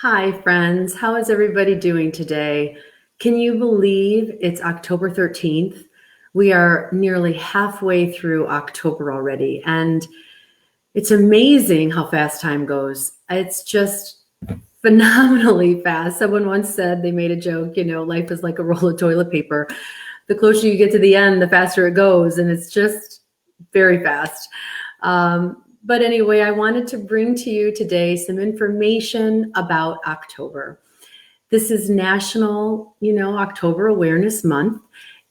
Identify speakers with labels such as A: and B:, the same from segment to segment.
A: Hi, friends. How is everybody doing today? Can you believe it's October 13th? We are nearly halfway through October already, and it's amazing how fast time goes. It's just phenomenally fast. Someone once said, they made a joke, life is like a roll of toilet paper. The closer you get to the end, the faster it goes, and it's just very fast. But anyway, I wanted to bring to you today some information about October. This is National, October Awareness Month.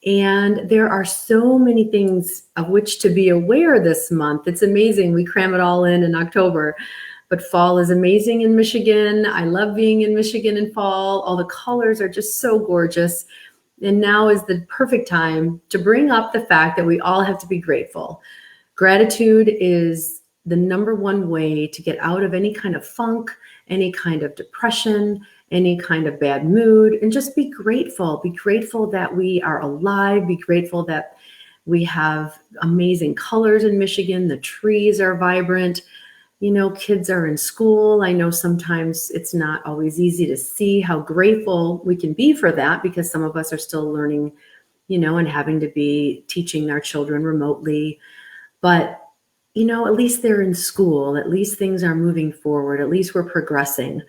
A: And there are so many things of which to be aware this month. It's amazing. We cram it all in October. But fall is amazing in Michigan. I love being in Michigan in fall. All the colors are just so gorgeous. And now is the perfect time to bring up the fact that we all have to be grateful. Gratitude is the number one way to get out of any kind of funk, any kind of depression, any kind of bad mood, and just be grateful. Be grateful that we are alive. Be grateful that we have amazing colors in Michigan. The trees are vibrant. Kids are in school. I know sometimes it's not always easy to see how grateful we can be for that because some of us are still learning, and having to be teaching our children remotely. But, at least they're in school. At least things are moving forward. At least we're progressing.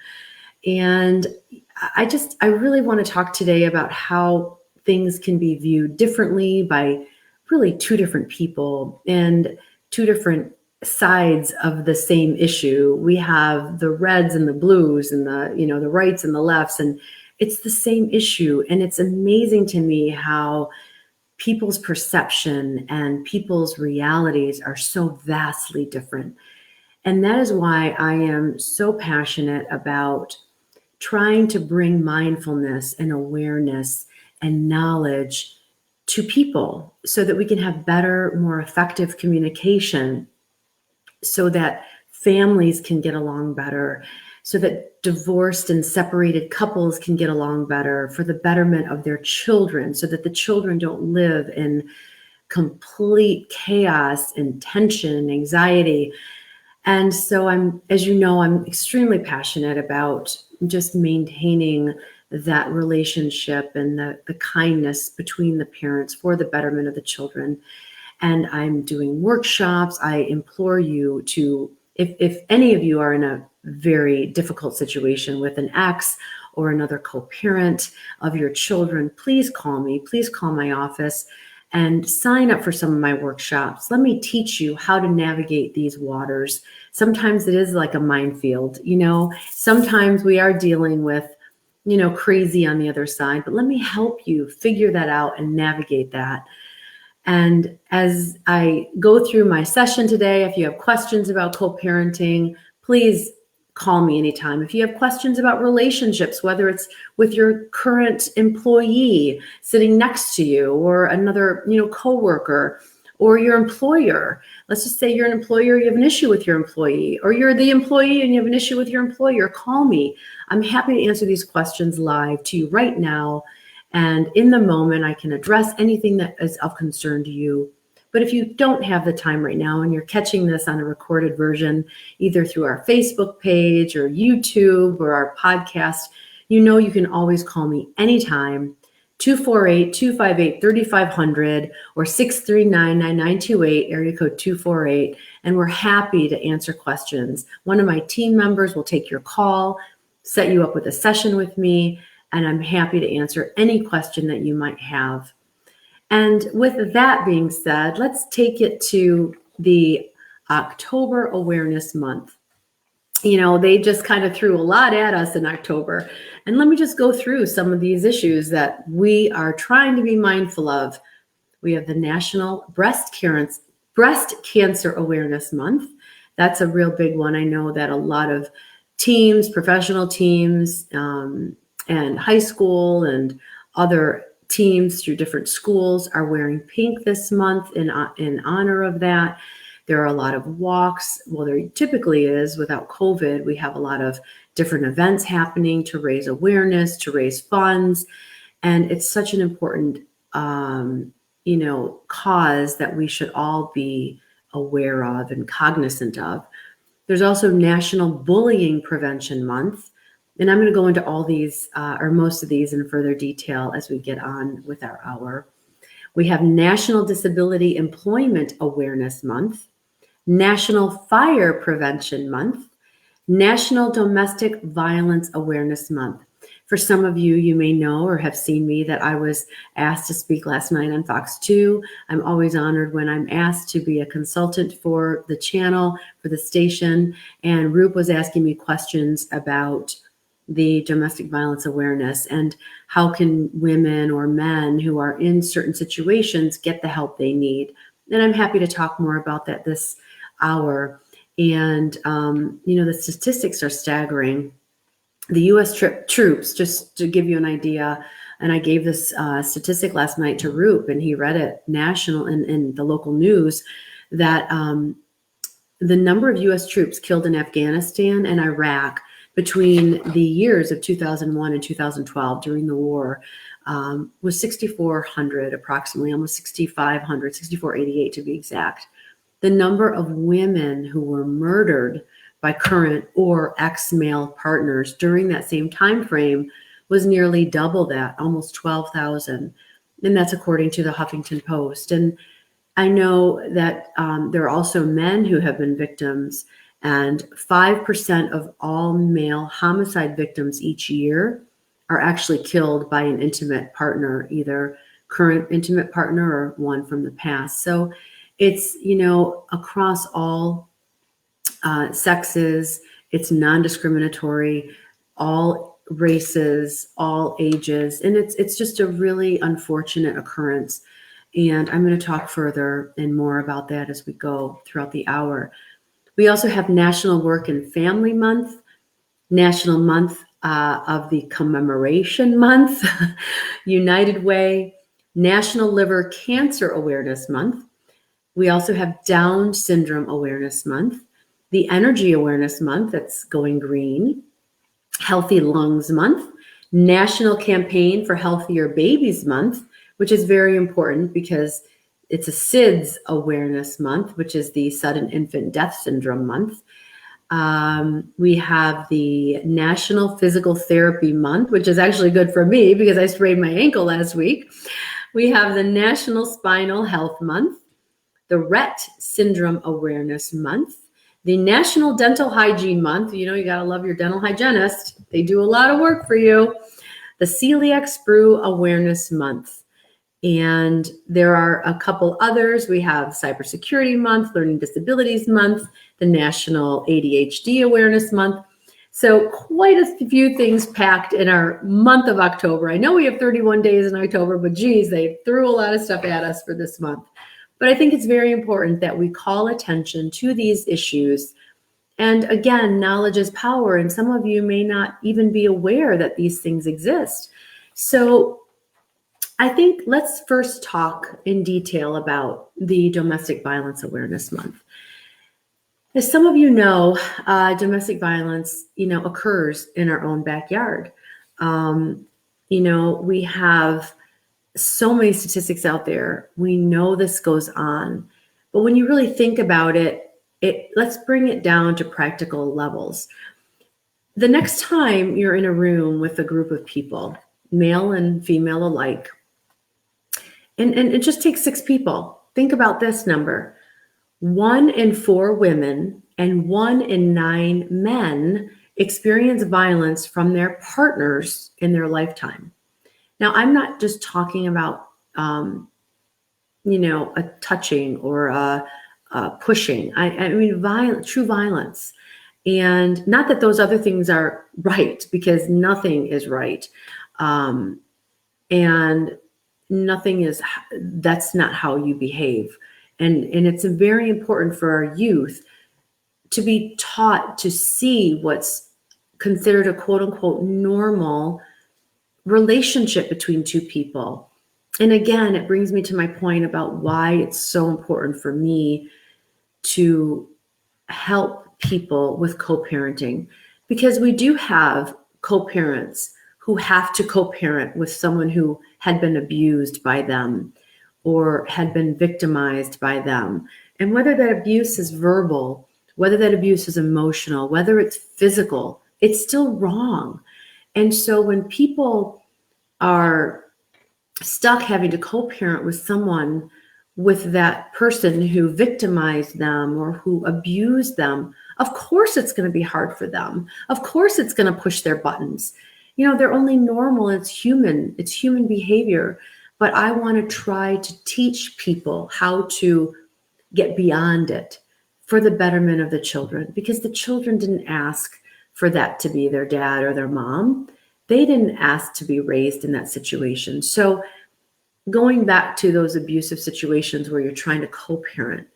A: And I really want to talk today about how things can be viewed differently by really two different people and two different sides of the same issue. We have the reds and the blues and the rights and the lefts, and it's the same issue. And it's amazing to me how people's perception and people's realities are so vastly different. And that is why I am so passionate about trying to bring mindfulness and awareness and knowledge to people so that we can have better, more effective communication, so that families can get along better, so that divorced and separated couples can get along better for the betterment of their children, so that the children don't live in complete chaos and tension and anxiety. And so I'm extremely passionate about just maintaining that relationship and the kindness between the parents for the betterment of the children. And I'm doing workshops. I implore you to, if any of you are in a very difficult situation with an ex or another co-parent of your children, please call me. Please call my office and sign up for some of my workshops. Let me teach you how to navigate these waters. Sometimes it is like a minefield, Sometimes we are dealing with, crazy on the other side, but let me help you figure that out and navigate that. And as I go through my session today, if you have questions about co-parenting, please call me anytime. If you have questions about relationships, whether it's with your current employee sitting next to you or another, coworker or your employer, let's just say you're an employer, you have an issue with your employee, or you're the employee and you have an issue with your employer, call me. I'm happy to answer these questions live to you right now. And in the moment, I can address anything that is of concern to you. But if you don't have the time right now and you're catching this on a recorded version, either through our Facebook page or YouTube or our podcast, you can always call me anytime, 248-258-3500 or 639-9928, area code 248. And we're happy to answer questions. One of my team members will take your call, set you up with a session with me, and I'm happy to answer any question that you might have. And with that being said, let's take it to the October Awareness Month. They just kind of threw a lot at us in October. And let me just go through some of these issues that we are trying to be mindful of. We have the National Breast Cancer Awareness Month. That's a real big one. I know that a lot of teams, professional teams, and high school and other teams through different schools are wearing pink this month in honor of that. There are a lot of walks. Well, there typically is. Without COVID, we have a lot of different events happening to raise awareness, to raise funds. And it's such an important, cause that we should all be aware of and cognizant of. There's also National Bullying Prevention Month. And I'm going to go into all these, or most of these, in further detail as we get on with our hour. We have National Disability Employment Awareness Month, National Fire Prevention Month, National Domestic Violence Awareness Month. For some of you, you may know or have seen me that I was asked to speak last night on Fox 2. I'm always honored when I'm asked to be a consultant for the channel, for the station. And Roop was asking me questions about the domestic violence awareness and how can women or men who are in certain situations get the help they need. And I'm happy to talk more about that this hour. And, the statistics are staggering. The U.S. troops, just to give you an idea, and I gave this statistic last night to Roop, and he read it national in the local news, that the number of U.S. troops killed in Afghanistan and Iraq between the years of 2001 and 2012 during the war was 6,400 approximately, almost 6,500, 6,488 to be exact. The number of women who were murdered by current or ex-male partners during that same time frame was nearly double that, almost 12,000. And that's according to the Huffington Post. And I know that there are also men who have been victims, and 5% of all male homicide victims each year are actually killed by an intimate partner, either current intimate partner or one from the past. So it's, across all sexes, it's non-discriminatory, all races, all ages, and it's just a really unfortunate occurrence. And I'm going to talk further and more about that as we go throughout the hour. We also have National Work and Family Month, National Month of the Commemoration Month, United Way, National Liver Cancer Awareness Month. We also have Down Syndrome Awareness Month, the Energy Awareness Month, that's going green, Healthy Lungs Month, National Campaign for Healthier Babies Month, which is very important because it's a SIDS Awareness Month, which is the Sudden Infant Death Syndrome Month. We have the National Physical Therapy Month, which is actually good for me because I sprained my ankle last week. We have the National Spinal Health Month, the Rett Syndrome Awareness Month, the National Dental Hygiene Month. You got to love your dental hygienist. They do a lot of work for you. The Celiac Sprue Awareness Month. And there are a couple others. We have Cybersecurity Month, Learning Disabilities Month, the National ADHD Awareness Month. So quite a few things packed in our month of October. I know we have 31 days in October, but geez, they threw a lot of stuff at us for this month. But I think it's very important that we call attention to these issues. And again, knowledge is power. And some of you may not even be aware that these things exist. So I think let's first talk in detail about the Domestic Violence Awareness Month. As some of you know, domestic violence, occurs in our own backyard. We have so many statistics out there. We know this goes on, but when you really think about it, let's bring it down to practical levels. The next time you're in a room with a group of people, male and female alike, and it just takes 6 people. Think about this number. 1 in 4 women and 1 in 9 men experience violence from their partners in their lifetime. Now, I'm not just talking about, a touching or a pushing. I mean, true violence. And not that those other things are right, because nothing is right. And that's not how you behave. And it's very important for our youth to be taught to see what's considered a quote unquote normal relationship between 2 people. And again, it brings me to my point about why it's so important for me to help people with co-parenting, because we do have co-parents who have to co-parent with someone who had been abused by them or had been victimized by them. And whether that abuse is verbal, whether that abuse is emotional, whether it's physical it's still wrong. And so when people are stuck having to co-parent with someone, with that person who victimized them or who abused them, of course it's going to be hard for them. Of course it's going to push their buttons. They're only normal. It's human behavior. But I want to try to teach people how to get beyond it for the betterment of the children, because the children didn't ask for that to be their dad or their mom. They didn't ask to be raised in that situation. So going back to those abusive situations where you're trying to co-parent,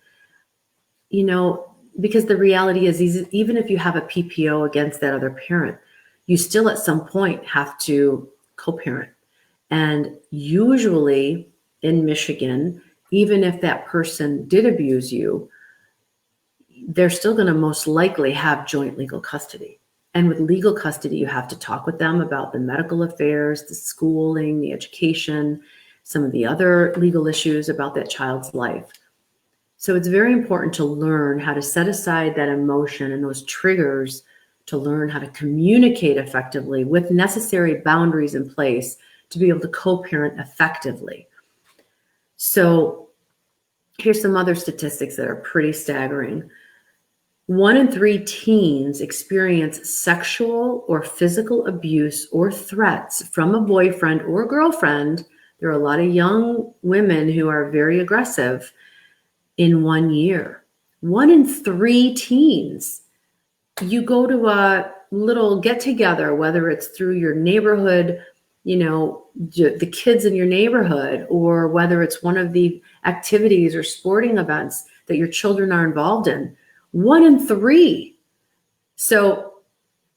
A: because the reality is, even if you have a PPO against that other parent, you still at some point have to co-parent. And usually in Michigan, even if that person did abuse you, they're still going to most likely have joint legal custody. And with legal custody, you have to talk with them about the medical affairs, the schooling, the education, some of the other legal issues about that child's life. So it's very important to learn how to set aside that emotion and those triggers, to learn how to communicate effectively with necessary boundaries in place to be able to co-parent effectively. So here's some other statistics that are pretty staggering. 1 in 3 teens experience sexual or physical abuse or threats from a boyfriend or girlfriend. There are a lot of young women who are very aggressive in 1 year. 1 in 3 teens. You go to a little get together, whether it's through your neighborhood, the kids in your neighborhood, or whether it's one of the activities or sporting events that your children are involved in. 1 in 3. So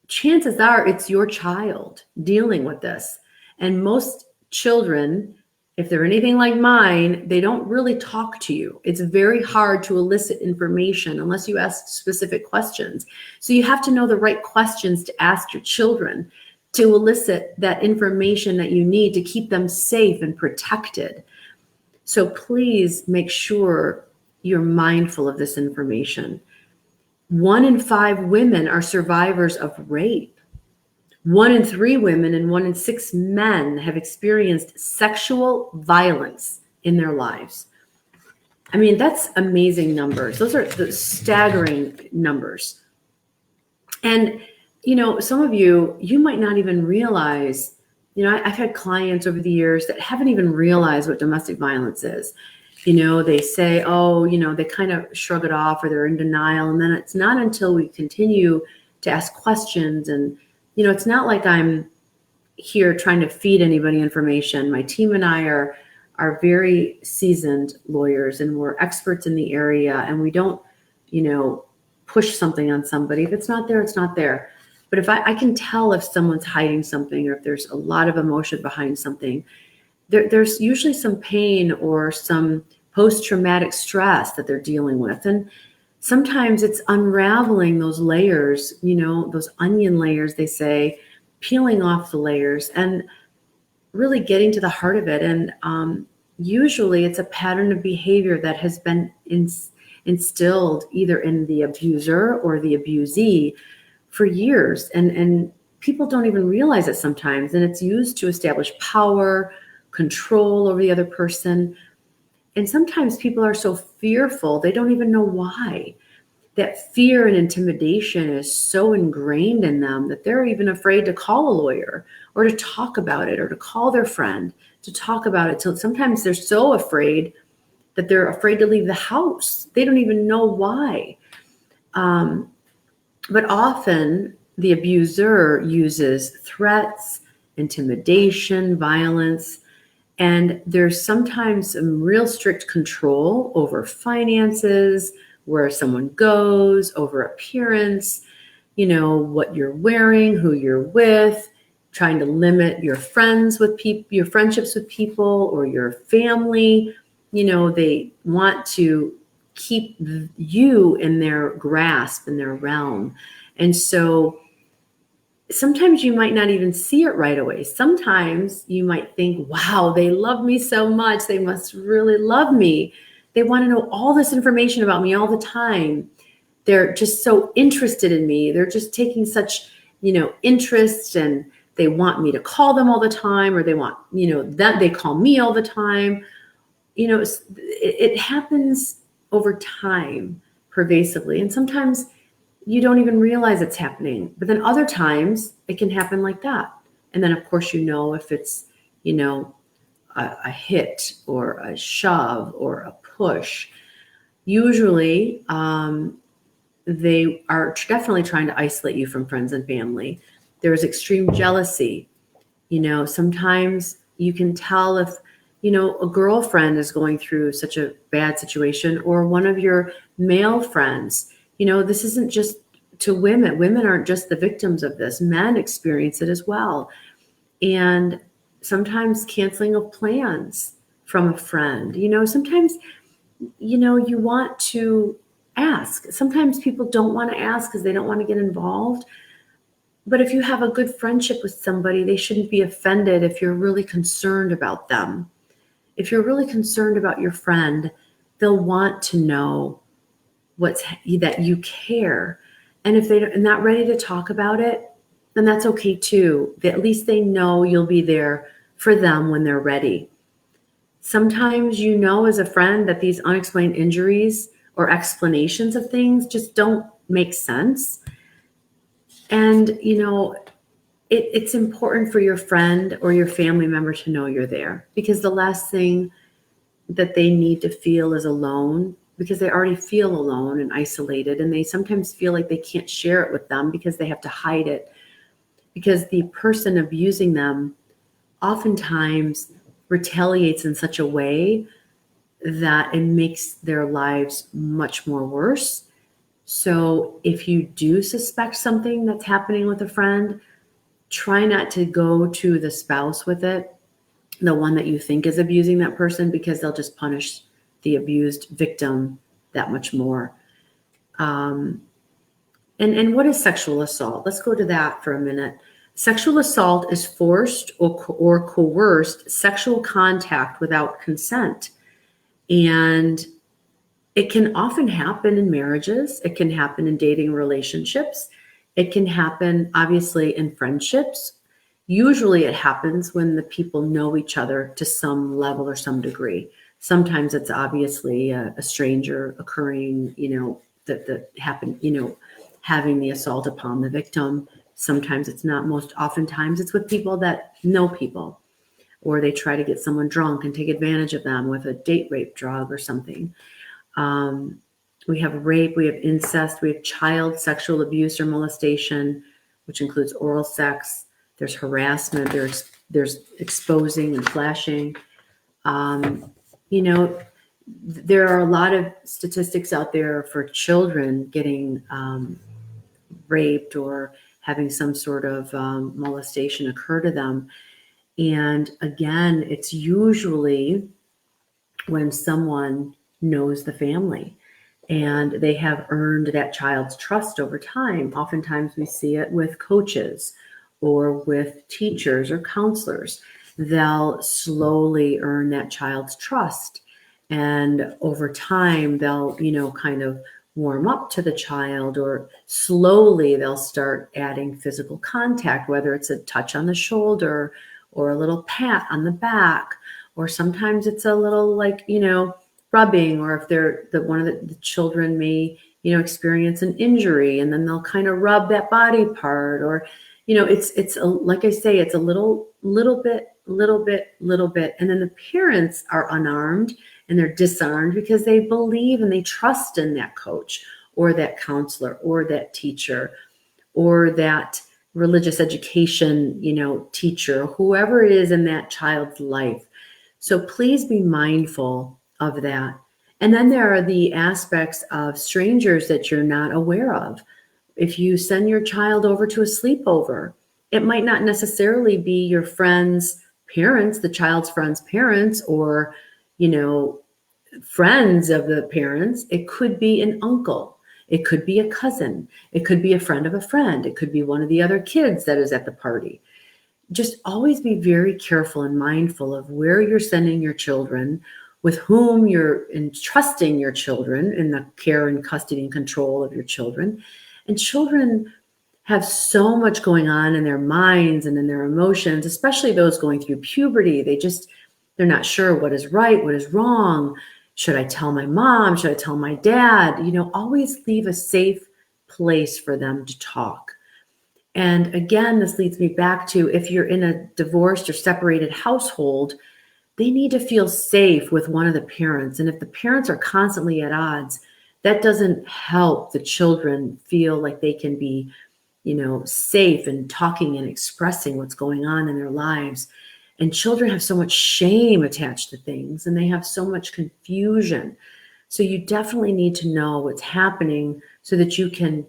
A: chances are it's your child dealing with this. And most children, if they're anything like mine, they don't really talk to you. It's very hard to elicit information unless you ask specific questions. So you have to know the right questions to ask your children to elicit that information that you need to keep them safe and protected. So please make sure you're mindful of this information. 1 in 5 women are survivors of rape. 1 in 3 women and 1 in 6 men have experienced sexual violence in their lives. I mean, that's amazing numbers. Those are the staggering numbers. And, some of you might not even realize, I've had clients over the years that haven't even realized what domestic violence is. They say, they kind of shrug it off or they're in denial. And then it's not until we continue to ask questions. And, it's not like I'm here trying to feed anybody information. My team and I are very seasoned lawyers, and we're experts in the area. And we don't, push something on somebody. If it's not there, it's not there. But if I can tell if someone's hiding something or if there's a lot of emotion behind something, there's usually some pain or some post-traumatic stress that they're dealing with. And sometimes it's unraveling those layers, those onion layers, they say, peeling off the layers and really getting to the heart of it. And usually it's a pattern of behavior that has been instilled either in the abuser or the abusee for years. And people don't even realize it sometimes. And it's used to establish power, control over the other person. And sometimes people are so fearful, they don't even know why. That fear and intimidation is so ingrained in them that they're even afraid to call a lawyer or to talk about it or to call their friend to talk about it. So sometimes they're so afraid that they're afraid to leave the house. They don't even know why. But often the abuser uses threats, intimidation, violence, and there's sometimes some real strict control over finances, where someone goes, over appearance, what you're wearing, who you're with, trying to limit your friends with people, your friendships with people, or your family. They want to keep you in their grasp, in their realm. And so sometimes you might not even see it right away. Sometimes you might think, wow, they love me so much. They must really love me. They want to know all this information about me all the time. They're just so interested in me. They're just taking such interests, and they want me to call them all the time, or they want, that they call me all the time. It happens over time pervasively. And sometimes you don't even realize it's happening. But then other times it can happen like that. And then, of course, if it's, a hit or a shove or a push. Usually, they are definitely trying to isolate you from friends and family. There's extreme jealousy. Sometimes you can tell if, a girlfriend is going through such a bad situation, or one of your male friends. This isn't just to women. Women aren't just the victims of this. Men experience it as well. And sometimes canceling of plans from a friend. Sometimes, you want to ask. Sometimes people don't want to ask because they don't want to get involved. But if you have a good friendship with somebody, they shouldn't be offended if you're really concerned about them. If you're really concerned about your friend, they'll want to know that you care. And if they're not ready to talk about it, then that's okay too. At least they know you'll be there for them when they're ready. Sometimes as a friend that these unexplained injuries or explanations of things just don't make sense. And, it's important for your friend or your family member to know you're there, because the last thing that they need to feel is alone, because they already feel alone and isolated, and they sometimes feel like they can't share it with them because they have to hide it, because the person abusing them oftentimes retaliates in such a way that it makes their lives much more worse. So if you do suspect something that's happening with a friend, try not to go to the spouse with it, the one that you think is abusing that person, because they'll just punish the abused victim that much more. And what is sexual assault? Let's go to that for a minute. Sexual assault is forced or coerced sexual contact without consent. And it can often happen in marriages. It can happen in dating relationships. It can happen, obviously, in friendships. Usually it happens when the people know each other to some level or some degree. Sometimes it's obviously a stranger occurring, that happened, having the assault upon the victim. Sometimes it's not. Most oftentimes it's with people that know people, or they try to get someone drunk and take advantage of them with a date rape drug or something. We have rape, we have incest, we have child sexual abuse or molestation, which includes oral sex. There's harassment, there's exposing and flashing. There are a lot of statistics out there for children getting raped or having some sort of molestation occur to them. And again, it's usually when someone knows the family and they have earned that child's trust over time. Oftentimes we see it with coaches or with teachers or counselors. They'll slowly earn that child's trust. And over time, they'll, kind of warm up to the child, or slowly they'll start adding physical contact, whether it's a touch on the shoulder or a little pat on the back, or sometimes it's a little rubbing, or if they're one of the children may, experience an injury, and then they'll kind of rub that body part, or, it's like I say, it's a little bit. And then the parents are unarmed and they're disarmed because they believe and they trust in that coach or that counselor or that teacher or that religious education, teacher, whoever it is in that child's life. So please be mindful of that. And then there are the aspects of strangers that you're not aware of. If you send your child over to a sleepover, it might not necessarily be your friend's parents, the child's friend's parents, or, friends of the parents. It could be an uncle. It could be a cousin. It could be a friend of a friend. It could be one of the other kids that is at the party. Just always be very careful and mindful of where you're sending your children, with whom you're entrusting your children in the care and custody and control of your children. And children have so much going on in their minds and in their emotions, especially those going through puberty. They're not sure what is right, what is wrong. Should I tell my mom? Should I tell my dad? Always leave a safe place for them to talk. And again, this leads me back to, if you're in a divorced or separated household, they need to feel safe with one of the parents. And if the parents are constantly at odds, that doesn't help the children feel like they can be, safe and talking and expressing what's going on in their lives. And children have so much shame attached to things, and they have so much confusion. So you definitely need to know what's happening so that you can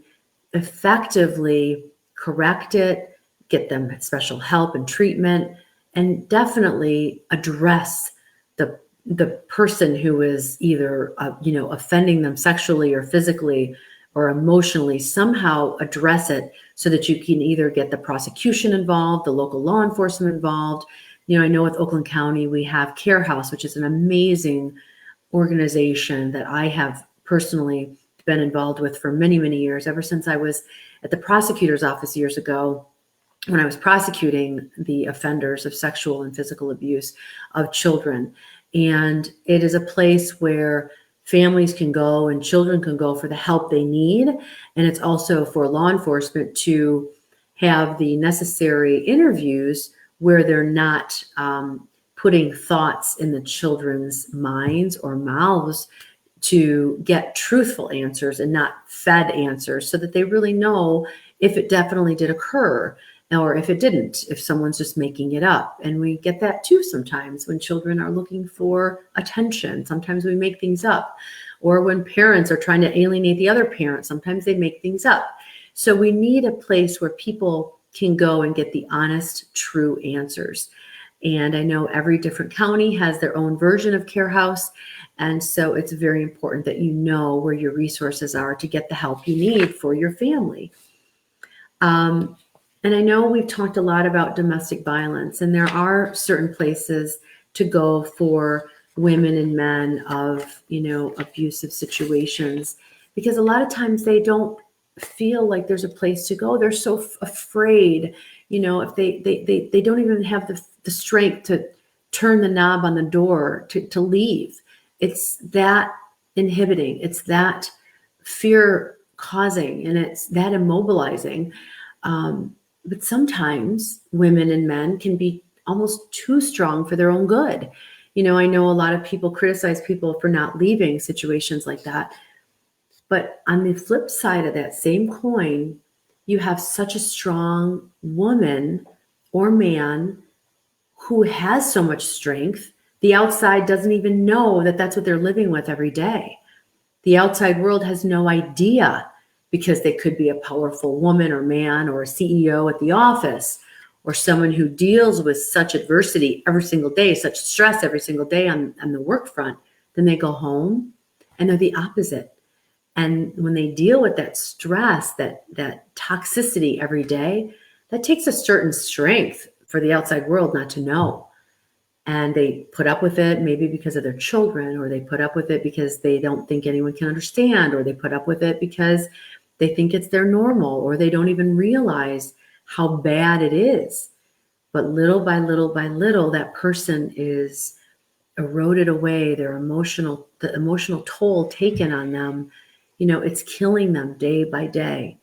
A: effectively correct it, get them special help and treatment, and definitely address the person who is either offending them sexually or physically or emotionally. Somehow address it so that you can either get the prosecution involved, the local law enforcement involved. I know with Oakland County, we have Care House, which is an amazing organization that I have personally been involved with for many, many years, ever since I was at the prosecutor's office years ago, when I was prosecuting the offenders of sexual and physical abuse of children. And it is a place where families can go and children can go for the help they need. And it's also for law enforcement to have the necessary interviews where they're not putting thoughts in the children's minds or mouths, to get truthful answers and not fed answers, so that they really know if it definitely did occur or if it didn't, if someone's just making it up. And we get that too sometimes when children are looking for attention. Sometimes we make things up. Or when parents are trying to alienate the other parent, sometimes they make things up. So we need a place where people can go and get the honest, true answers. And I know every different county has their own version of Care House. And so it's very important that you know where your resources are to get the help you need for your family. And I know we've talked a lot about domestic violence, and there are certain places to go for women and men of, abusive situations, because a lot of times they don't feel like there's a place to go. They're so afraid, if they don't even have the strength to turn the knob on the door to leave. It's that inhibiting, it's that fear causing, and it's that immobilizing. But sometimes women and men can be almost too strong for their own good. I know a lot of people criticize people for not leaving situations like that. But on the flip side of that same coin, you have such a strong woman or man who has so much strength. The outside doesn't even know that that's what they're living with every day. The outside world has no idea, because they could be a powerful woman or man or a CEO at the office, or someone who deals with such adversity every single day, such stress every single day on the work front. Then they go home and they're the opposite. And when they deal with that stress, that toxicity every day, that takes a certain strength for the outside world not to know. And they put up with it maybe because of their children, or they put up with it because they don't think anyone can understand, or they put up with it because they think it's their normal, or they don't even realize how bad it is. But little by little by little, that person is eroded away, the emotional toll taken on them, it's killing them day by day.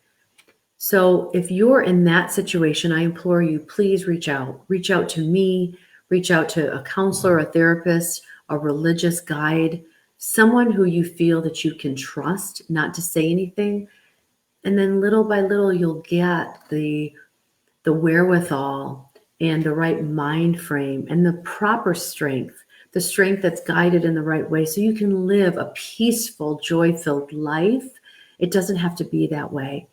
A: So if you're in that situation, I implore you, please reach out to me, reach out to a counselor, a therapist, a religious guide, someone who you feel that you can trust not to say anything. And then little by little, you'll get the wherewithal and the right mind frame and the proper strength, the strength that's guided in the right way, so you can live a peaceful, joy-filled life. It doesn't have to be that way.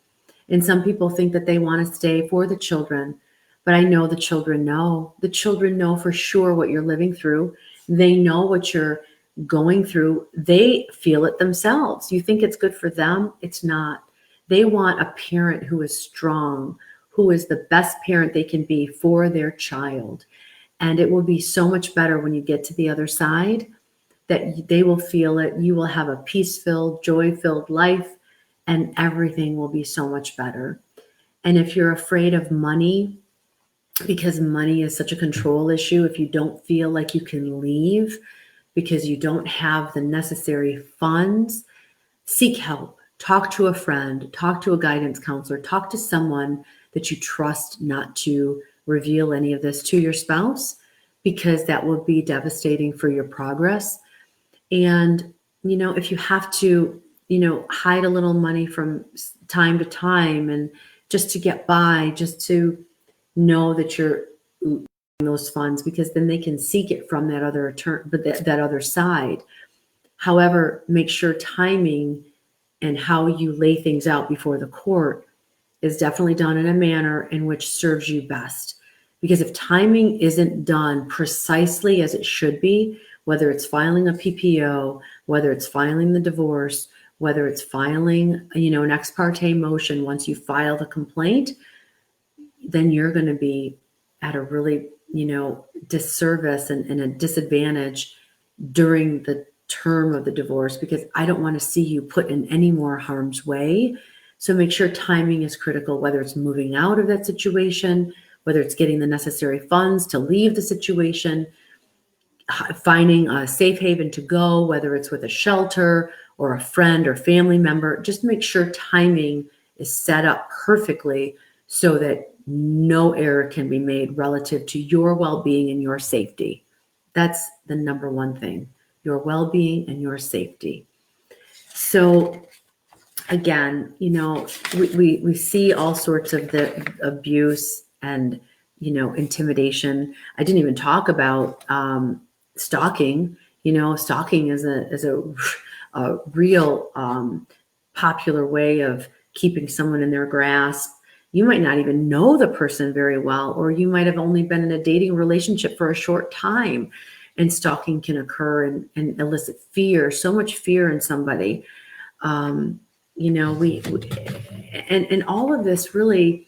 A: And some people think that they want to stay for the children, but I know the children know. The children know for sure what you're living through. They know what you're going through. They feel it themselves. You think it's good for them? It's not. They want a parent who is strong, who is the best parent they can be for their child. And it will be so much better when you get to the other side, that they will feel it. You will have a peace-filled, joy-filled life, and everything will be so much better. And if you're afraid of money, because money is such a control issue, if you don't feel like you can leave because you don't have the necessary funds, seek help. Talk to a friend, talk to a guidance counselor, talk to someone that you trust not to reveal any of this to your spouse, because that will be devastating for your progress. And, if you have to, hide a little money from time to time and just to get by, just to know that you're those funds, because then they can seek it from that other attorney, but that other side. However, make sure timing and how you lay things out before the court is definitely done in a manner in which serves you best. Because if timing isn't done precisely as it should be, whether it's filing a PPO, whether it's filing the divorce, whether it's filing, an ex parte motion once you file the complaint, then you're going to be at a really, disservice and a disadvantage during the term of the divorce, because I don't want to see you put in any more harm's way. So make sure timing is critical, whether it's moving out of that situation, whether it's getting the necessary funds to leave the situation, finding a safe haven to go, whether it's with a shelter or a friend or family member. Just make sure timing is set up perfectly so that no error can be made relative to your well-being and your safety. That's the number one thing, your well-being and your safety. So again, we see all sorts of the abuse and, intimidation. I didn't even talk about stalking. Stalking is a real popular way of keeping someone in their grasp. You might not even know the person very well, or you might have only been in a dating relationship for a short time, and stalking can occur and elicit fear, so much fear in somebody. And all of this really,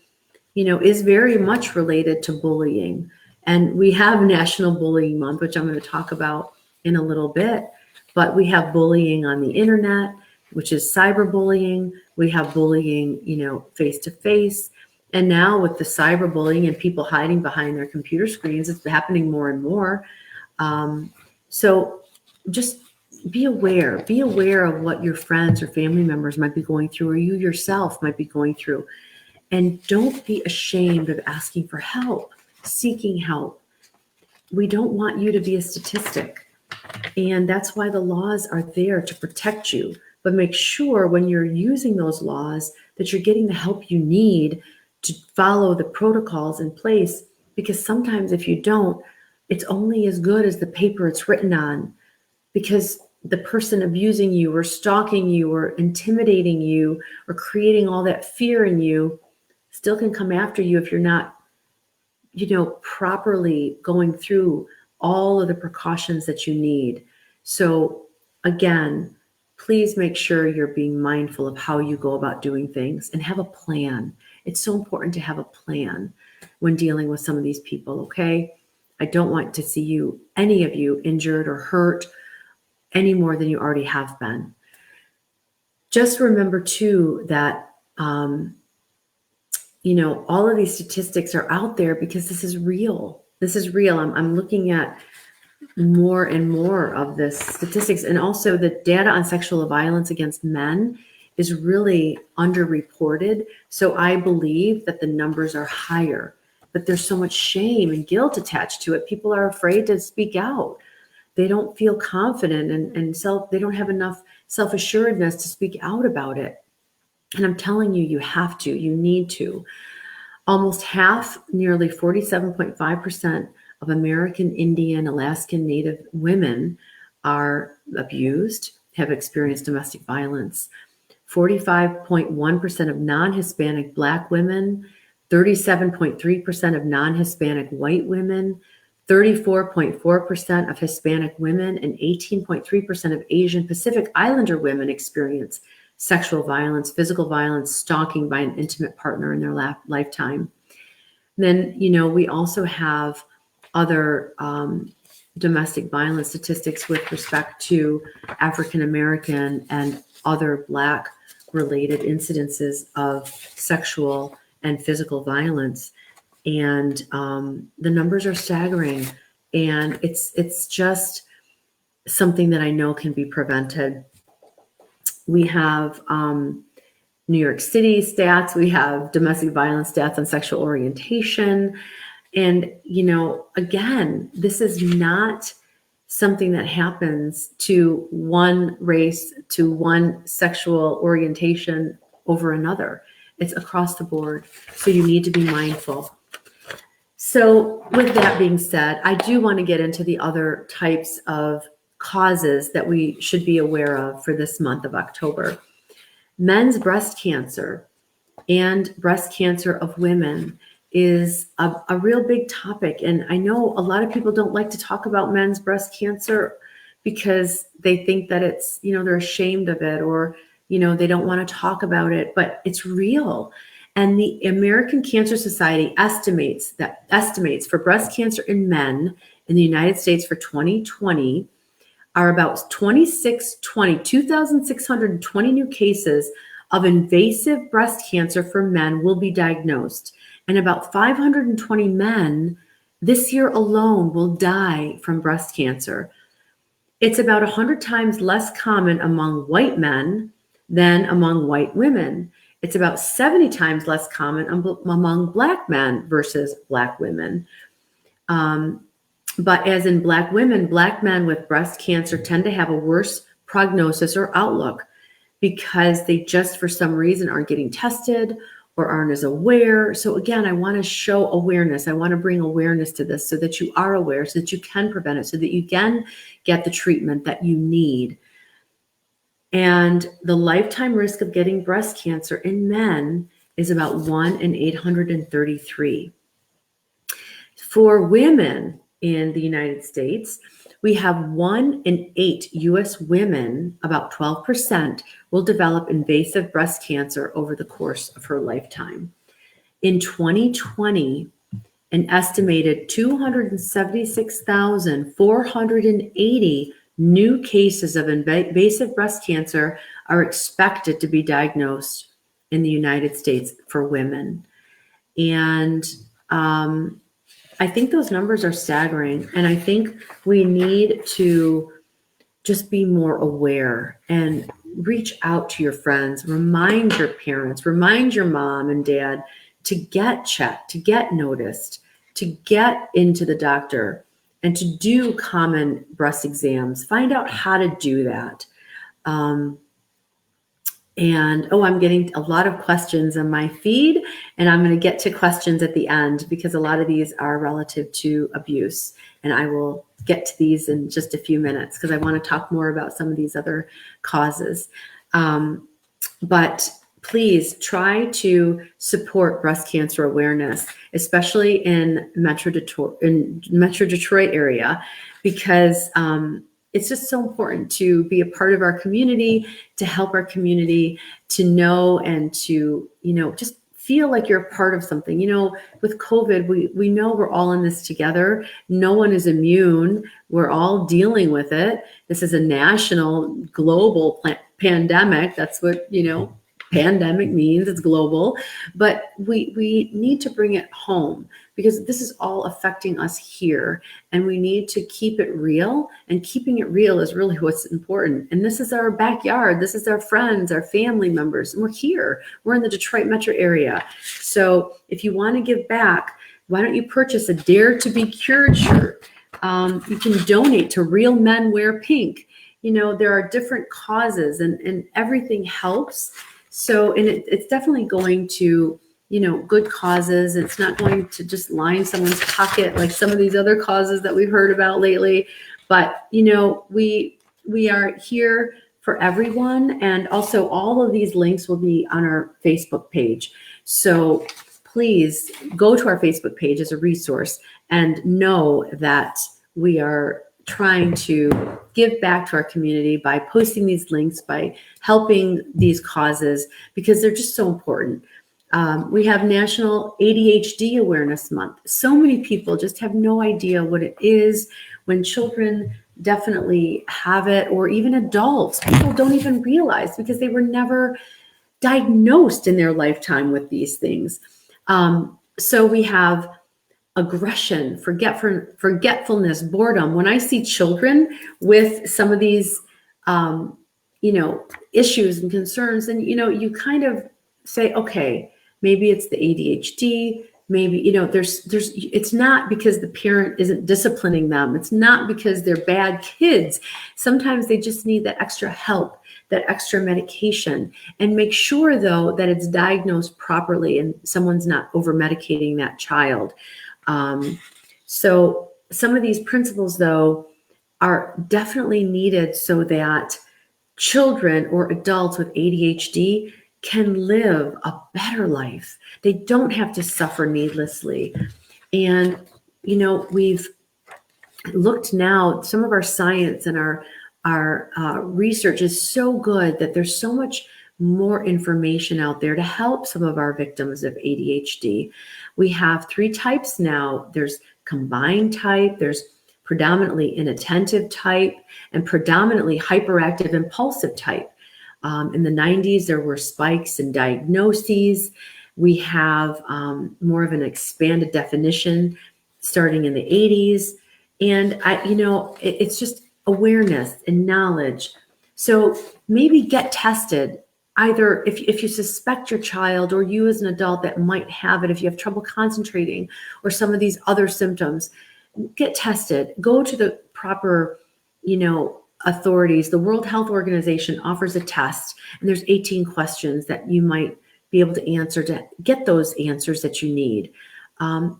A: is very much related to bullying. And we have National Bullying Month, which I'm going to talk about in a little bit, but we have bullying on the internet, which is cyberbullying. We have bullying, face to face. And now with the cyberbullying and people hiding behind their computer screens, it's happening more and more. So just be aware of what your friends or family members might be going through, or you yourself might be going through. And don't be ashamed of asking for help, seeking help. We don't want you to be a statistic. And that's why the laws are there to protect you. But make sure when you're using those laws that you're getting the help you need to follow the protocols in place. Because sometimes if you don't, it's only as good as the paper it's written on. Because the person abusing you or stalking you or intimidating you or creating all that fear in you still can come after you if you're not, properly going through all of the precautions that you need. So again, please make sure you're being mindful of how you go about doing things and have a plan. It's so important to have a plan when dealing with some of these people, okay? I don't want to see any of you injured or hurt any more than you already have been. Just remember too that, all of these statistics are out there because this is real. This is real. I'm looking at more and more of this statistics, and also the data on sexual violence against men is really underreported. So I believe that the numbers are higher, but there's so much shame and guilt attached to it. People are afraid to speak out. They don't feel confident and they don't have enough self-assuredness to speak out about it. And I'm telling you, you need to. Almost half, nearly 47.5% of American Indian, Alaskan Native women are abused, have experienced domestic violence. 45.1% of non-Hispanic Black women, 37.3% of non-Hispanic white women, 34.4% of Hispanic women, and 18.3% of Asian Pacific Islander women experience sexual violence, physical violence, stalking by an intimate partner in their lifetime. Then, we also have other domestic violence statistics with respect to African American and other Black related incidences of sexual and physical violence. And the numbers are staggering. And it's just something that I know can be prevented. We have New York City stats. We have domestic violence stats on sexual orientation. And, again, this is not something that happens to one race, to one sexual orientation over another. It's across the board. So you need to be mindful. So with that being said, I do want to get into the other types of causes that we should be aware of for this month of October. Men's breast cancer and breast cancer of women is a real big topic. And I know a lot of people don't like to talk about men's breast cancer because they think that it's, they're ashamed of it, or, they don't want to talk about it, but it's real. And the American Cancer Society estimates for breast cancer in men in the United States for 2020 are about 2,620 new cases of invasive breast cancer for men will be diagnosed. And about 520 men this year alone will die from breast cancer. It's about 100 times less common among white men than among white women. It's about 70 times less common among Black men versus Black women. But as in Black women, Black men with breast cancer tend to have a worse prognosis or outlook because they just, for some reason, aren't getting tested or aren't as aware. So again, I want to show awareness. I want to bring awareness to this so that you are aware, so that you can prevent it, so that you can get the treatment that you need. And the lifetime risk of getting breast cancer in men is about 1 in 833. For women in the United States, we have 1 in 8 U.S. women, about 12%, will develop invasive breast cancer over the course of her lifetime. In 2020, an estimated 276,480 new cases of invasive breast cancer are expected to be diagnosed in the United States for women. And I think those numbers are staggering. And I think we need to just be more aware and reach out to your friends, remind your parents, remind your mom and dad to get checked, to get noticed, to get into the doctor, and to do common breast exams. Find out how to do that. I'm getting a lot of questions on my feed, and I'm going to get to questions at the end because a lot of these are relative to abuse. And I will get to these in just a few minutes because I want to talk more about some of these other causes. But please try to support breast cancer awareness, especially in Metro Detroit area, because it's just so important to be a part of our community, to help our community, to know and to, just feel like you're a part of something. With COVID, we know we're all in this together. No one is immune. We're all dealing with it. This is a national, global pandemic. That's what, pandemic means. It's global. But we need to bring it home because this is all affecting us here. And we need to keep it real. And keeping it real is really what's important. And this is our backyard. This is our friends, our family members. And we're here. We're in the Detroit metro area. So if you want to give back, why don't you purchase a Dare to Be Cured shirt? You can donate to Real Men Wear Pink. There are different causes and everything helps. So, and it's definitely going to, good causes. It's not going to just line someone's pocket like some of these other causes that we've heard about lately. But, we are here for everyone. And also all of these links will be on our Facebook page. So please go to our Facebook page as a resource and know that we are trying to give back to our community by posting these links, by helping these causes, because they're just so important. We have National ADHD Awareness Month. So many people just have no idea what it is when children definitely have it, or even adults. People don't even realize because they were never diagnosed in their lifetime with these things. So we have aggression, forgetfulness, boredom. When I see children with some of these, issues and concerns, then, you kind of say, okay, maybe it's the ADHD. Maybe, it's not because the parent isn't disciplining them. It's not because they're bad kids. Sometimes they just need that extra help, that extra medication, and make sure though that it's diagnosed properly and someone's not over medicating that child. So some of these principles though are definitely needed so that children or adults with ADHD can live a better life. They don't have to suffer needlessly. And, we've looked now, some of our science and our research is so good that there's so much more information out there to help some of our victims of ADHD. We have 3 types now. There's combined type, there's predominantly inattentive type, and predominantly hyperactive impulsive type. In the 90s, there were spikes in diagnoses. We have more of an expanded definition starting in the 80s. And it's just awareness and knowledge. So maybe get tested. Either if you suspect your child or you as an adult that might have it, if you have trouble concentrating or some of these other symptoms, get tested. Go to the proper, authorities. The World Health Organization offers a test, and there's 18 questions that you might be able to answer to get those answers that you need.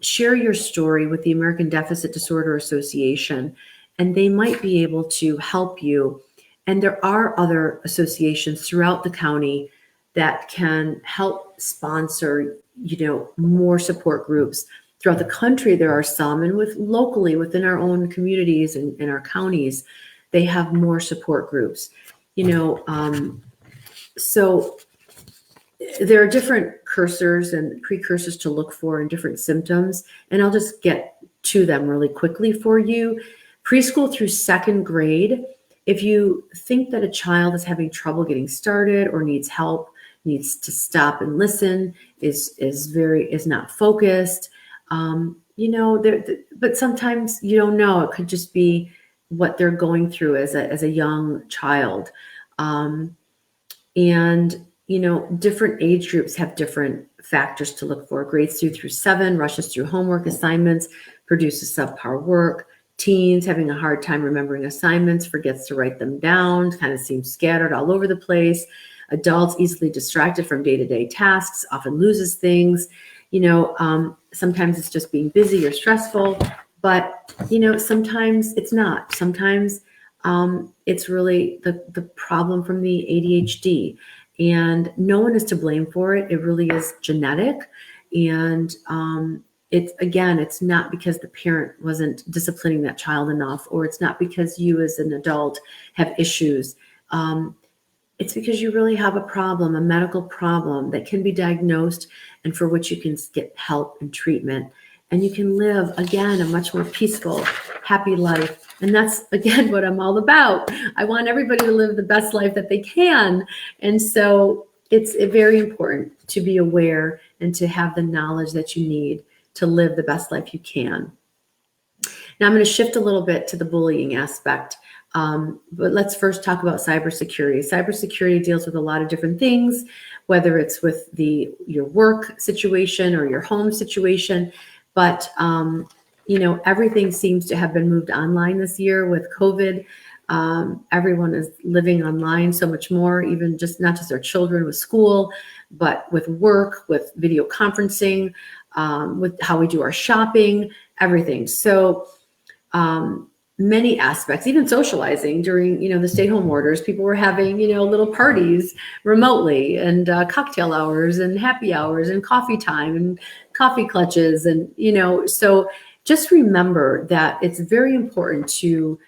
A: Share your story with the American Deficit Disorder Association, and they might be able to help you. And there are other associations throughout the county that can help sponsor, more support groups. Throughout the country, there are some, and locally within our own communities and in our counties, they have more support groups. So there are different cursors and precursors to look for in different symptoms, and I'll just get to them really quickly for you. Preschool through 2nd grade. If you think that a child is having trouble getting started or needs help, needs to stop and listen, is not focused, but sometimes you don't know. It could just be what they're going through as a young child. Different age groups have different factors to look for. Grades 2 through 7, rushes through homework assignments, produces subpar work. Teens having a hard time remembering assignments, forgets to write them down, kind of seems scattered all over the place. Adults easily distracted from day-to-day tasks, often loses things. Sometimes it's just being busy or stressful, but sometimes it's not. Sometimes it's really the problem from the ADHD, and no one is to blame for it. It really is genetic, and it's not because the parent wasn't disciplining that child enough, or it's not because you as an adult have issues. It's because you really have a problem, a medical problem that can be diagnosed and for which you can get help and treatment. And you can live, again, a much more peaceful, happy life. And that's, again, what I'm all about. I want everybody to live the best life that they can. And so it's very important to be aware and to have the knowledge that you need to live the best life you can. Now I'm going to shift a little bit to the bullying aspect. But let's first talk about cybersecurity. Cybersecurity deals with a lot of different things, whether it's with your work situation or your home situation. But, everything seems to have been moved online this year with COVID. Everyone is living online so much more, even not just our children with school, but with work, with video conferencing, with how we do our shopping, everything. So, many aspects, even socializing during, the stay-home orders, people were having, little parties remotely, and cocktail hours and happy hours and coffee time and coffee clutches. And, so just remember that it's very important to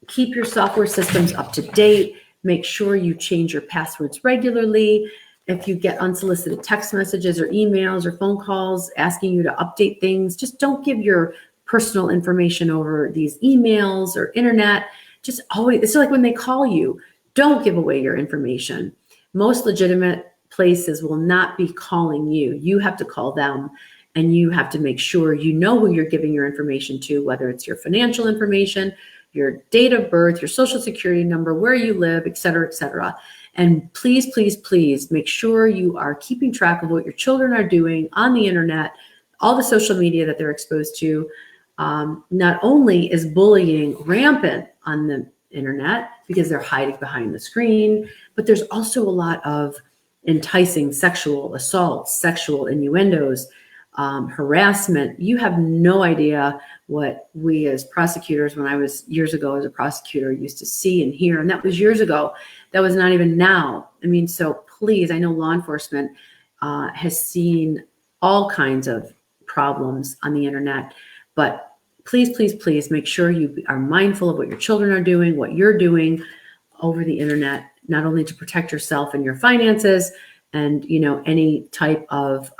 A: keep your software systems up to date. Make sure you change your passwords regularly. If you get unsolicited text messages or emails or phone calls asking you to update things, just don't give your personal information over these emails or internet. It's like when they call you, don't give away your information. Most legitimate places will not be calling you. You have to call them, and you have to make sure you know who you're giving your information to, whether it's your financial information, your date of birth, your social security number, where you live, et cetera, et cetera. And please, please, please make sure you are keeping track of what your children are doing on the internet, all the social media that they're exposed to. Not only is bullying rampant on the internet because they're hiding behind the screen, but there's also a lot of enticing sexual assaults, sexual innuendos, harassment. You have no idea what we as prosecutors, when I was years ago as a prosecutor, used to see and hear. And that was years ago. That was not even now. I mean, so please, I know law enforcement has seen all kinds of problems on the internet, but please, please, please make sure you are mindful of what your children are doing, what you're doing over the internet, not only to protect yourself and your finances and, any type of,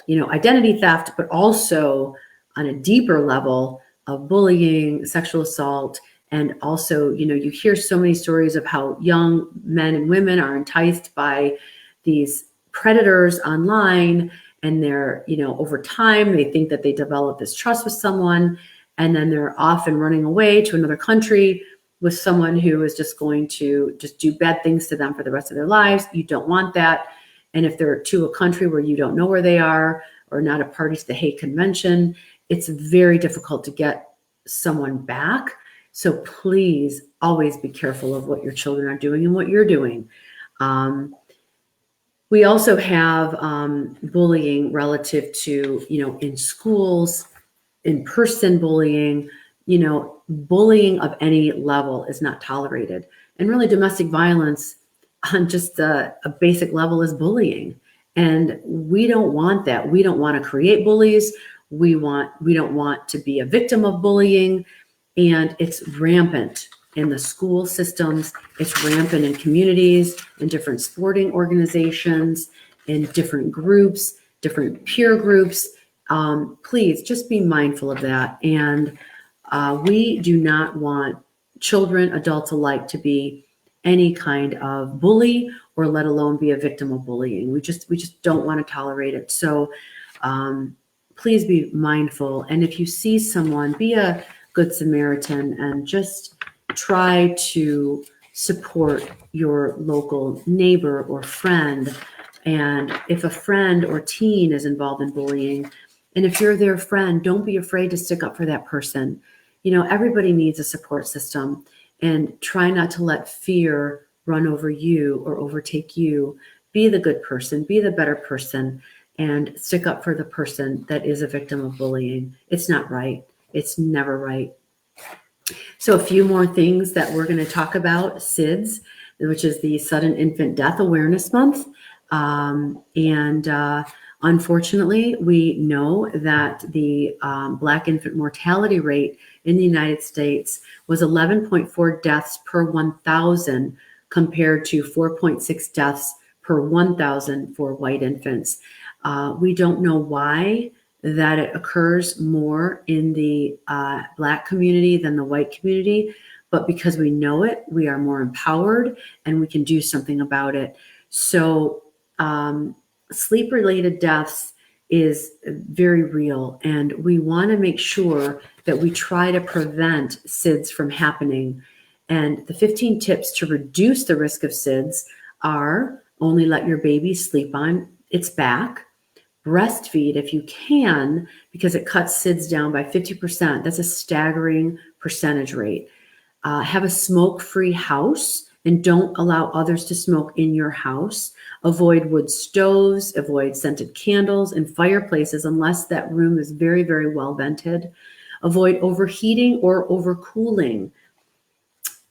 A: identity theft, but also on a deeper level of bullying, sexual assault. And also, you hear so many stories of how young men and women are enticed by these predators online. And they're, over time, they think that they develop this trust with someone, and then they're often running away to another country with someone who is just going to just do bad things to them for the rest of their lives. You don't want that. And if they're to a country where you don't know where they are or not a party to the Hague Convention, it's very difficult to get someone back. So please always be careful of what your children are doing and what you're doing. We also have bullying relative to, in schools, in-person bullying. Bullying of any level is not tolerated. And really domestic violence on just a basic level is bullying. And we don't want that. We don't want to create bullies. We don't want to be a victim of bullying. And it's rampant in the school systems. It's rampant in communities, in different sporting organizations, in different groups, different peer groups. Please just be mindful of that. And we do not want children, adults alike, to be any kind of bully, or let alone be a victim of bullying. We just don't want to tolerate it. So please be mindful. And if you see someone, be a good Samaritan and just try to support your local neighbor or friend. And if a friend or teen is involved in bullying, and if you're their friend, don't be afraid to stick up for that person. Everybody needs a support system, and try not to let fear run over you or overtake you. Be the good person, be the better person, and stick up for the person that is a victim of bullying. It's not right. It's never right. So a few more things that we're going to talk about: SIDS, which is the Sudden Infant Death Awareness Month. Unfortunately, we know that the Black infant mortality rate in the United States was 11.4 deaths per 1,000 compared to 4.6 deaths per 1,000 for white infants. We don't know why that it occurs more in the Black community than the white community, but because we know it, we are more empowered and we can do something about it. So sleep-related deaths is very real, and we want to make sure that we try to prevent SIDS from happening. And the 15 tips to reduce the risk of SIDS are: only let your baby sleep on its back, breastfeed if you can, because it cuts SIDS down by 50%. That's a staggering percentage rate. Have a smoke-free house, and don't allow others to smoke in your house. Avoid wood stoves, avoid scented candles and fireplaces unless that room is very, very well vented. Avoid overheating or overcooling.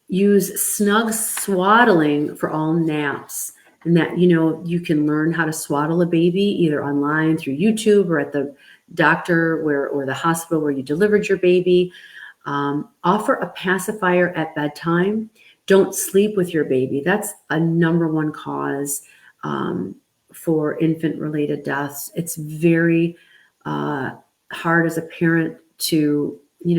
A: Use snug swaddling for all naps. And that, you can learn how to swaddle a baby either online through YouTube or at the doctor or the hospital where you delivered your baby. Offer a pacifier at bedtime. Don't sleep with your baby. That's a number one cause for infant-related deaths. It's very hard as a parent to,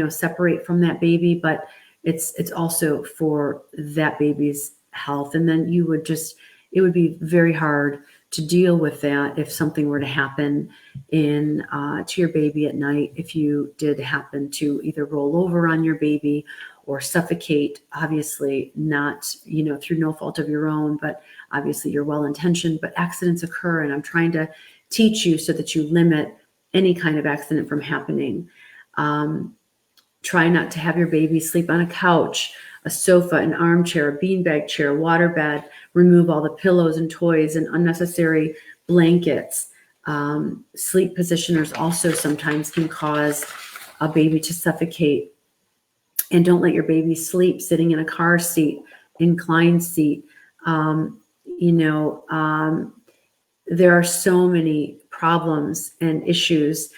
A: separate from that baby, but it's also for that baby's health. And then you would just it would be very hard to deal with that if something were to happen to your baby at night, if you did happen to either roll over on your baby or suffocate, obviously not, through no fault of your own, but obviously you're well-intentioned, but accidents occur, and I'm trying to teach you so that you limit any kind of accident from happening. Try not to have your baby sleep on a couch, a sofa, an armchair, a beanbag chair, waterbed. Remove all the pillows and toys and unnecessary blankets. Sleep positioners also sometimes can cause a baby to suffocate. And don't let your baby sleep sitting in a car seat, inclined seat. There are so many problems and issues.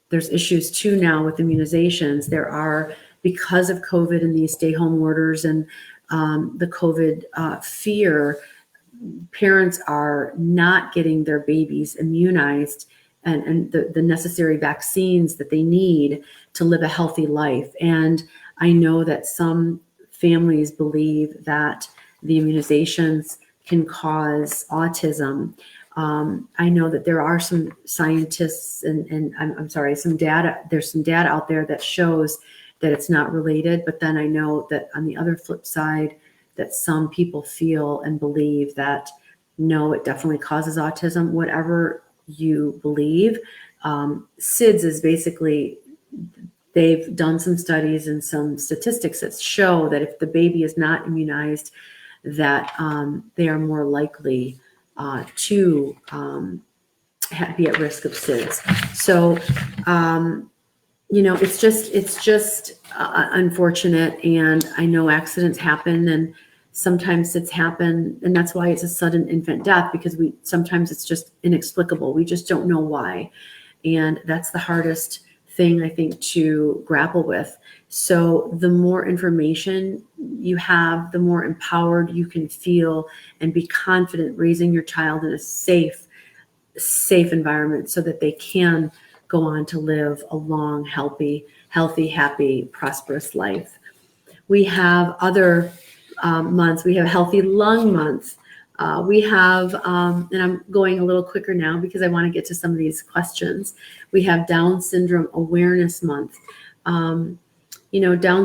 A: There's issues too now with immunizations. There are, because of COVID and these stay-home orders and the COVID fear, parents are not getting their babies immunized and the necessary vaccines that they need to live a healthy life. And I know that some families believe that the immunizations can cause autism. I know that there are some scientists and some data. There's some data out there that shows that it's not related. But then I know that on the other flip side, that some people feel and believe that no, it definitely causes autism. Whatever you believe, SIDS is basically, they've done some studies and some statistics that show that if the baby is not immunized, that they are more likely to be at risk of SIDS. So, it's just unfortunate. And I know accidents happen, and sometimes it's happened, and that's why it's a sudden infant death, because sometimes it's just inexplicable. We just don't know why. And that's the hardest thing, I think, to grapple with. So the more information you have, the more empowered you can feel and be confident raising your child in a safe environment so that they can go on to live a long, healthy, happy, prosperous life. We have other months. We have Healthy Lung Month. We have, and I'm going a little quicker now because I want to get to some of these questions. We have Down Syndrome Awareness Month. Down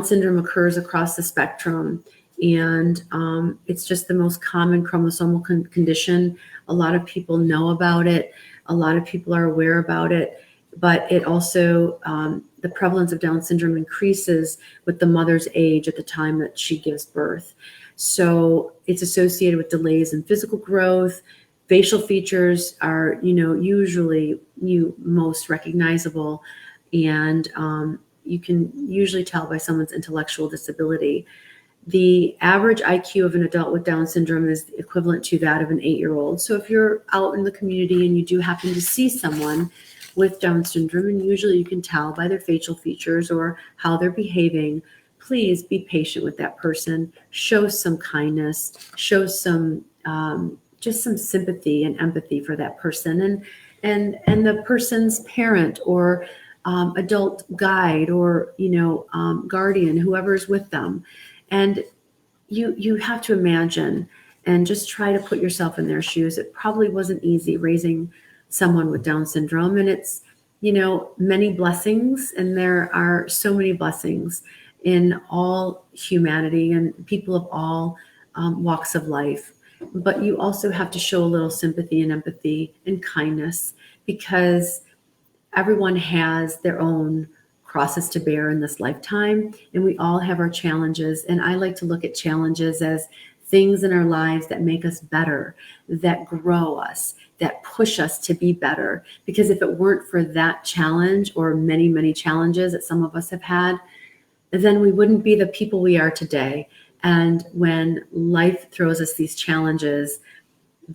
A: syndrome occurs across the spectrum, and it's just the most common chromosomal condition. A lot of people know about it. A lot of people are aware about it, but it also, the prevalence of Down syndrome increases with the mother's age at the time that she gives birth. So it's associated with delays in physical growth. Facial features are, usually most recognizable, and you can usually tell by someone's intellectual disability. The average IQ of an adult with Down syndrome is equivalent to that of an 8-year-old. So if you're out in the community and you do happen to see someone with Down syndrome, and usually you can tell by their facial features or how they're behaving, please be patient with that person. Show some kindness, show some just some sympathy and empathy for that person and the person's parent or adult guide or guardian, whoever's with them. And you have to imagine and just try to put yourself in their shoes. It probably wasn't easy raising someone with Down syndrome, and it's many blessings, and there are so many blessings in all humanity and people of all walks of life. But you also have to show a little sympathy and empathy and kindness, because everyone has their own crosses to bear in this lifetime, and we all have our challenges. And I like to look at challenges as things in our lives that make us better, that grow us, that push us to be better. Because if it weren't for that challenge or many, many challenges that some of us have had, then we wouldn't be the people we are today. And when life throws us these challenges,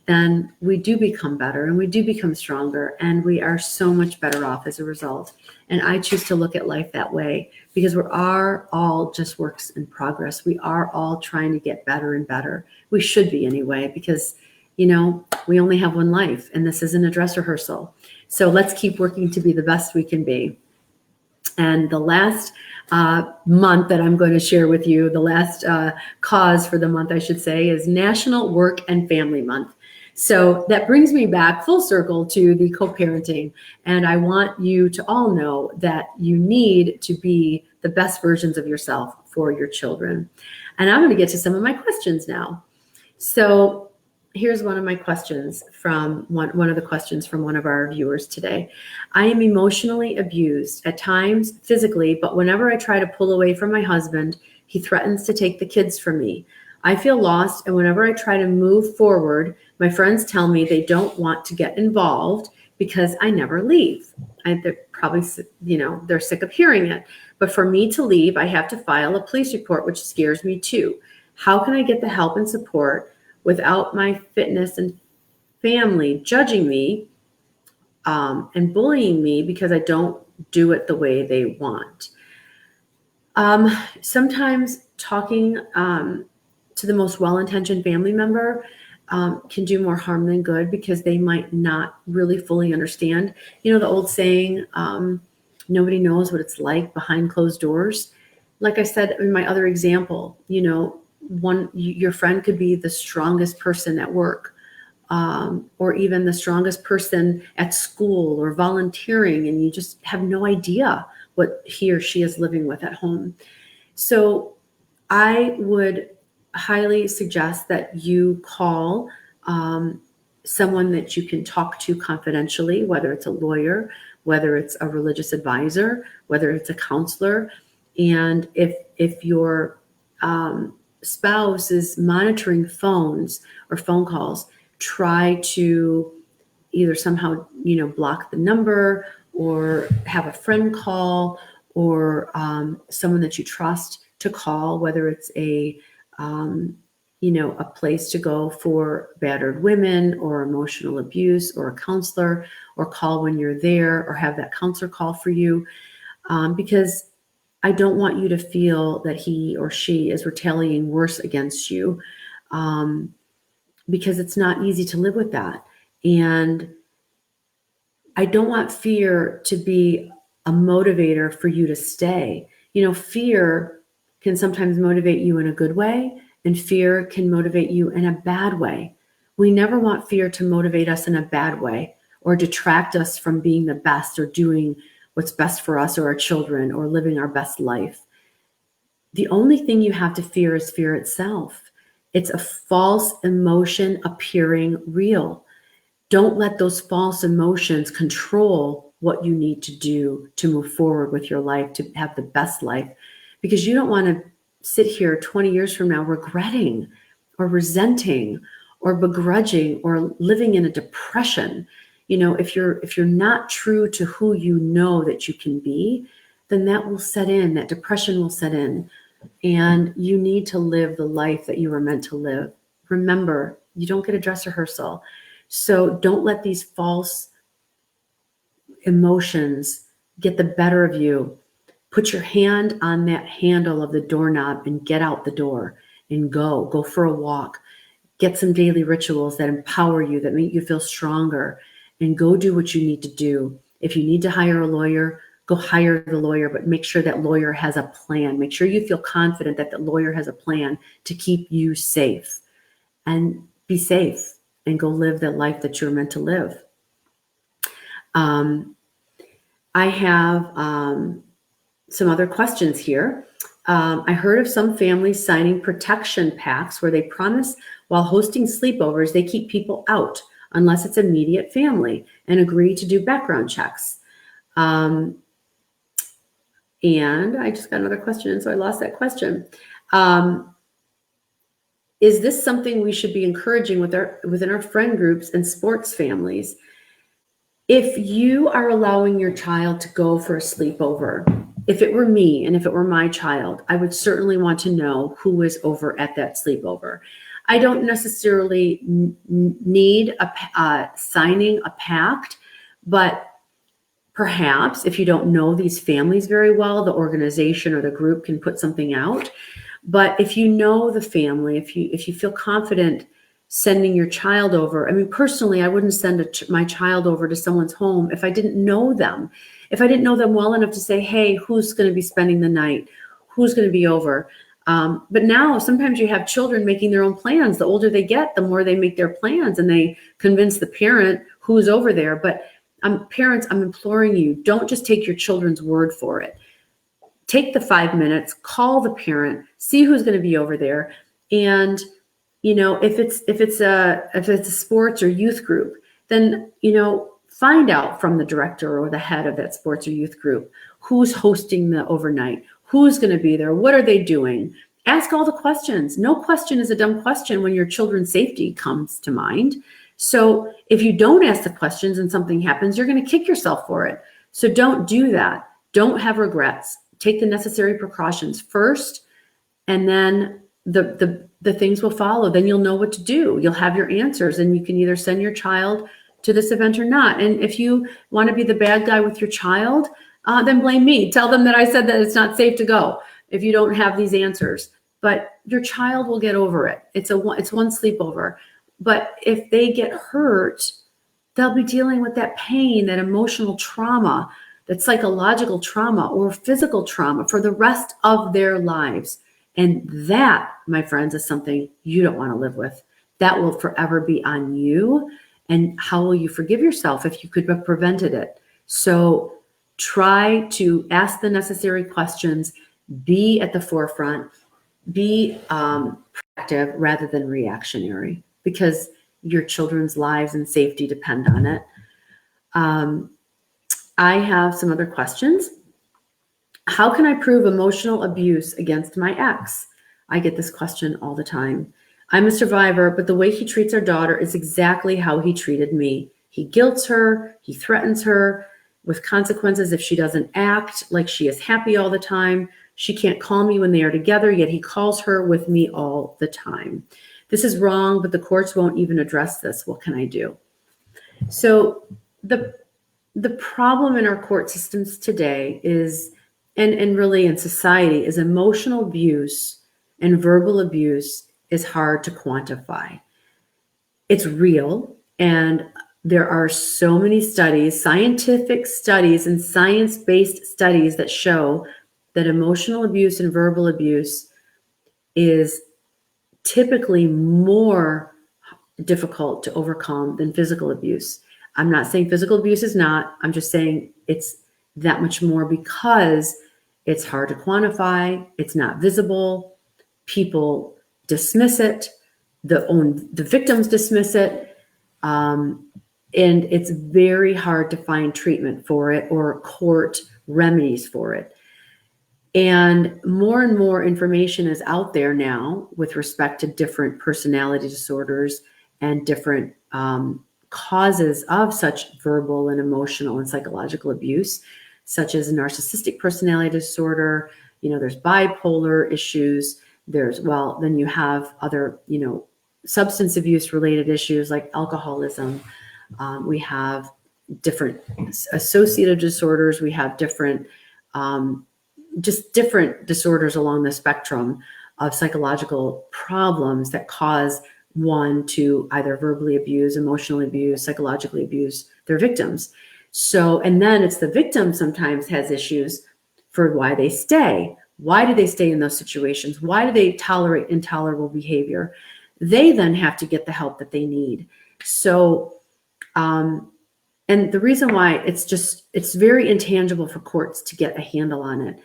A: then we do become better and we do become stronger, and we are so much better off as a result. And I choose to look at life that way, because we are all just works in progress. We are all trying to get better and better. We should be anyway, because we only have one life, and this isn't a dress rehearsal. So let's keep working to be the best we can be. And the last month that I'm going to share with you, the last cause for the month, I should say, is National Work and Family Month. So that brings me back full circle to the co-parenting. And I want you to all know that you need to be the best versions of yourself for your children. And I'm going to get to some of my questions now. So here's one of my questions from one of the questions from one of our viewers today. I am emotionally abused, at times physically, but whenever I try to pull away from my husband, he threatens to take the kids from me. I feel lost, and whenever I try to move forward, my friends tell me they don't want to get involved because I never leave. They're probably, they're sick of hearing it. But for me to leave, I have to file a police report, which scares me too. How can I get the help and support without my fitness and family judging me and bullying me because I don't do it the way they want? Sometimes talking to the most well-intentioned family member can do more harm than good because they might not really fully understand. The old saying, nobody knows what it's like behind closed doors. Like I said in my other example, your friend could be the strongest person at work, or even the strongest person at school or volunteering, and you just have no idea what he or she is living with at home. So I would highly suggest that you call someone that you can talk to confidentially, whether it's a lawyer, whether it's a religious advisor, whether it's a counselor. And if your spouse is monitoring phones or phone calls, try to either somehow, block the number or have a friend call or someone that you trust to call, whether it's a place to go for battered women or emotional abuse or a counselor, or call when you're there or have that counselor call for you. Because I don't want you to feel that he or she is retaliating worse against you, because it's not easy to live with that. And I don't want fear to be a motivator for you to stay. Fear can sometimes motivate you in a good way, and fear can motivate you in a bad way. We never want fear to motivate us in a bad way or detract us from being the best or doing what's best for us or our children or living our best life. The only thing you have to fear is fear itself. It's a false emotion appearing real. Don't let those false emotions control what you need to do to move forward with your life, to have the best life, because you don't want to sit here 20 years from now regretting or resenting or begrudging or living in a depression. If you're not true to who you know that you can be, then that will set in, that depression will set in, and you need to live the life that you were meant to live. Remember, you don't get a dress rehearsal. So don't let these false emotions get the better of you. Put your hand on that handle of the doorknob and get out the door and go for a walk. Get some daily rituals that empower you, that make you feel stronger, and go do what you need to do. If you need to hire a lawyer, go hire the lawyer, but make sure that lawyer has a plan. Make sure you feel confident that the lawyer has a plan to keep you safe, and be safe and go live the life that you're meant to live. I have some other questions here. I heard of some families signing protection pacts where they promise while hosting sleepovers, they keep people out unless it's immediate family, and agree to do background checks. And I just got another question, and so I lost that question. Is this something we should be encouraging within our friend groups and sports families? If you are allowing your child to go for a sleepover, if it were me and if it were my child, I would certainly want to know who is over at that sleepover. I don't necessarily need signing a pact, but perhaps if you don't know these families very well, the organization or the group can put something out. But if you know the family, if you feel confident sending your child over, I mean, personally, I wouldn't send my child over to someone's home if I didn't know them. if I didn't know them well enough to say, hey, who's going to be spending the night? Who's going to be over? But now sometimes you have children making their own plans. The older they get, the more they make their plans and they convince the parent who's over there. But parents, I'm imploring you, don't just take your children's word for it. Take the 5 minutes, call the parent, see who's going to be over there. And, if it's a sports or youth group, then, find out from the director or the head of that sports or youth group, who's hosting the overnight, who's going to be there, what are they doing? Ask all the questions. No question is a dumb question when your children's safety comes to mind. So if you don't ask the questions and something happens, you're going to kick yourself for it. So don't do that. Don't have regrets. Take the necessary precautions first, and then the things will follow. Then you'll know what to do. You'll have your answers, and you can either send your child to this event or not. And if you want to be the bad guy with your child, then blame me. Tell them that I said that it's not safe to go if you don't have these answers. But your child will get over it. It's one sleepover. But if they get hurt, they'll be dealing with that pain, that emotional trauma, that psychological trauma or physical trauma for the rest of their lives. And that, my friends, is something you don't want to live with. That will forever be on you. And how will you forgive yourself if you could have prevented it? So try to ask the necessary questions, be at the forefront, be proactive rather than reactionary, because your children's lives and safety depend on it. I have some other questions. How can I prove emotional abuse against my ex? I get this question all the time. I'm a survivor, but the way he treats our daughter is exactly how he treated me. He guilts her, he threatens her with consequences if she doesn't act like she is happy all the time. She can't call me when they are together, yet he calls her with me all the time. This is wrong, but the courts won't even address this. What can I do? So the problem in our court systems today is, and really in society, is emotional abuse and verbal abuse is hard to quantify. It's real, and there are so many studies, scientific studies and science-based studies that show that emotional abuse and verbal abuse is typically more difficult to overcome than physical abuse. I'm not saying physical abuse is not. I'm just saying it's that much more because it's hard to quantify. It's not visible. People dismiss it. The victims dismiss it. And it's very hard to find treatment for it or court remedies for it. And more information is out there now with respect to different personality disorders and different causes of such verbal and emotional and psychological abuse, such as narcissistic personality disorder. There's bipolar issues. Then you have other, substance abuse related issues like alcoholism. We have different associative disorders. We have different, just different disorders along the spectrum of psychological problems that cause one to either verbally abuse, emotionally abuse, psychologically abuse their victims. So, and then it's the victim sometimes has issues for why they stay. Why do they stay in those situations? Why do they tolerate intolerable behavior? They then have to get the help that they need. So, and the reason why it's very intangible for courts to get a handle on it.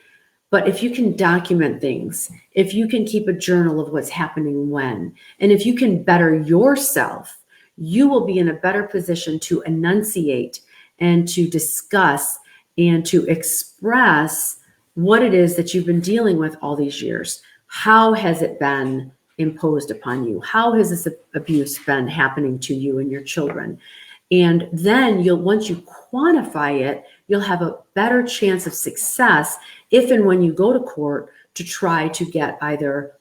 A: But if you can document things, if you can keep a journal of what's happening when, and if you can better yourself, you will be in a better position to enunciate and to discuss and to express what it is that you've been dealing with all these years. How has it been imposed upon you? How has this abuse been happening to you and your children? And then once you quantify it, you'll have a better chance of success if and when you go to court to try to get either,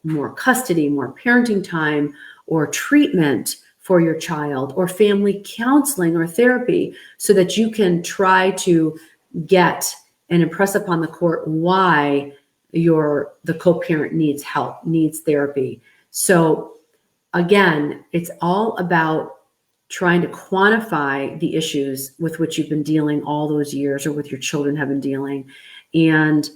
A: more custody, more parenting time, or treatment for your child, or family counseling or therapy, so that you can try to get and impress upon the court why the co-parent needs help, needs therapy. So again, it's all about trying to quantify the issues with which you've been dealing all those years, or with your children have been dealing, and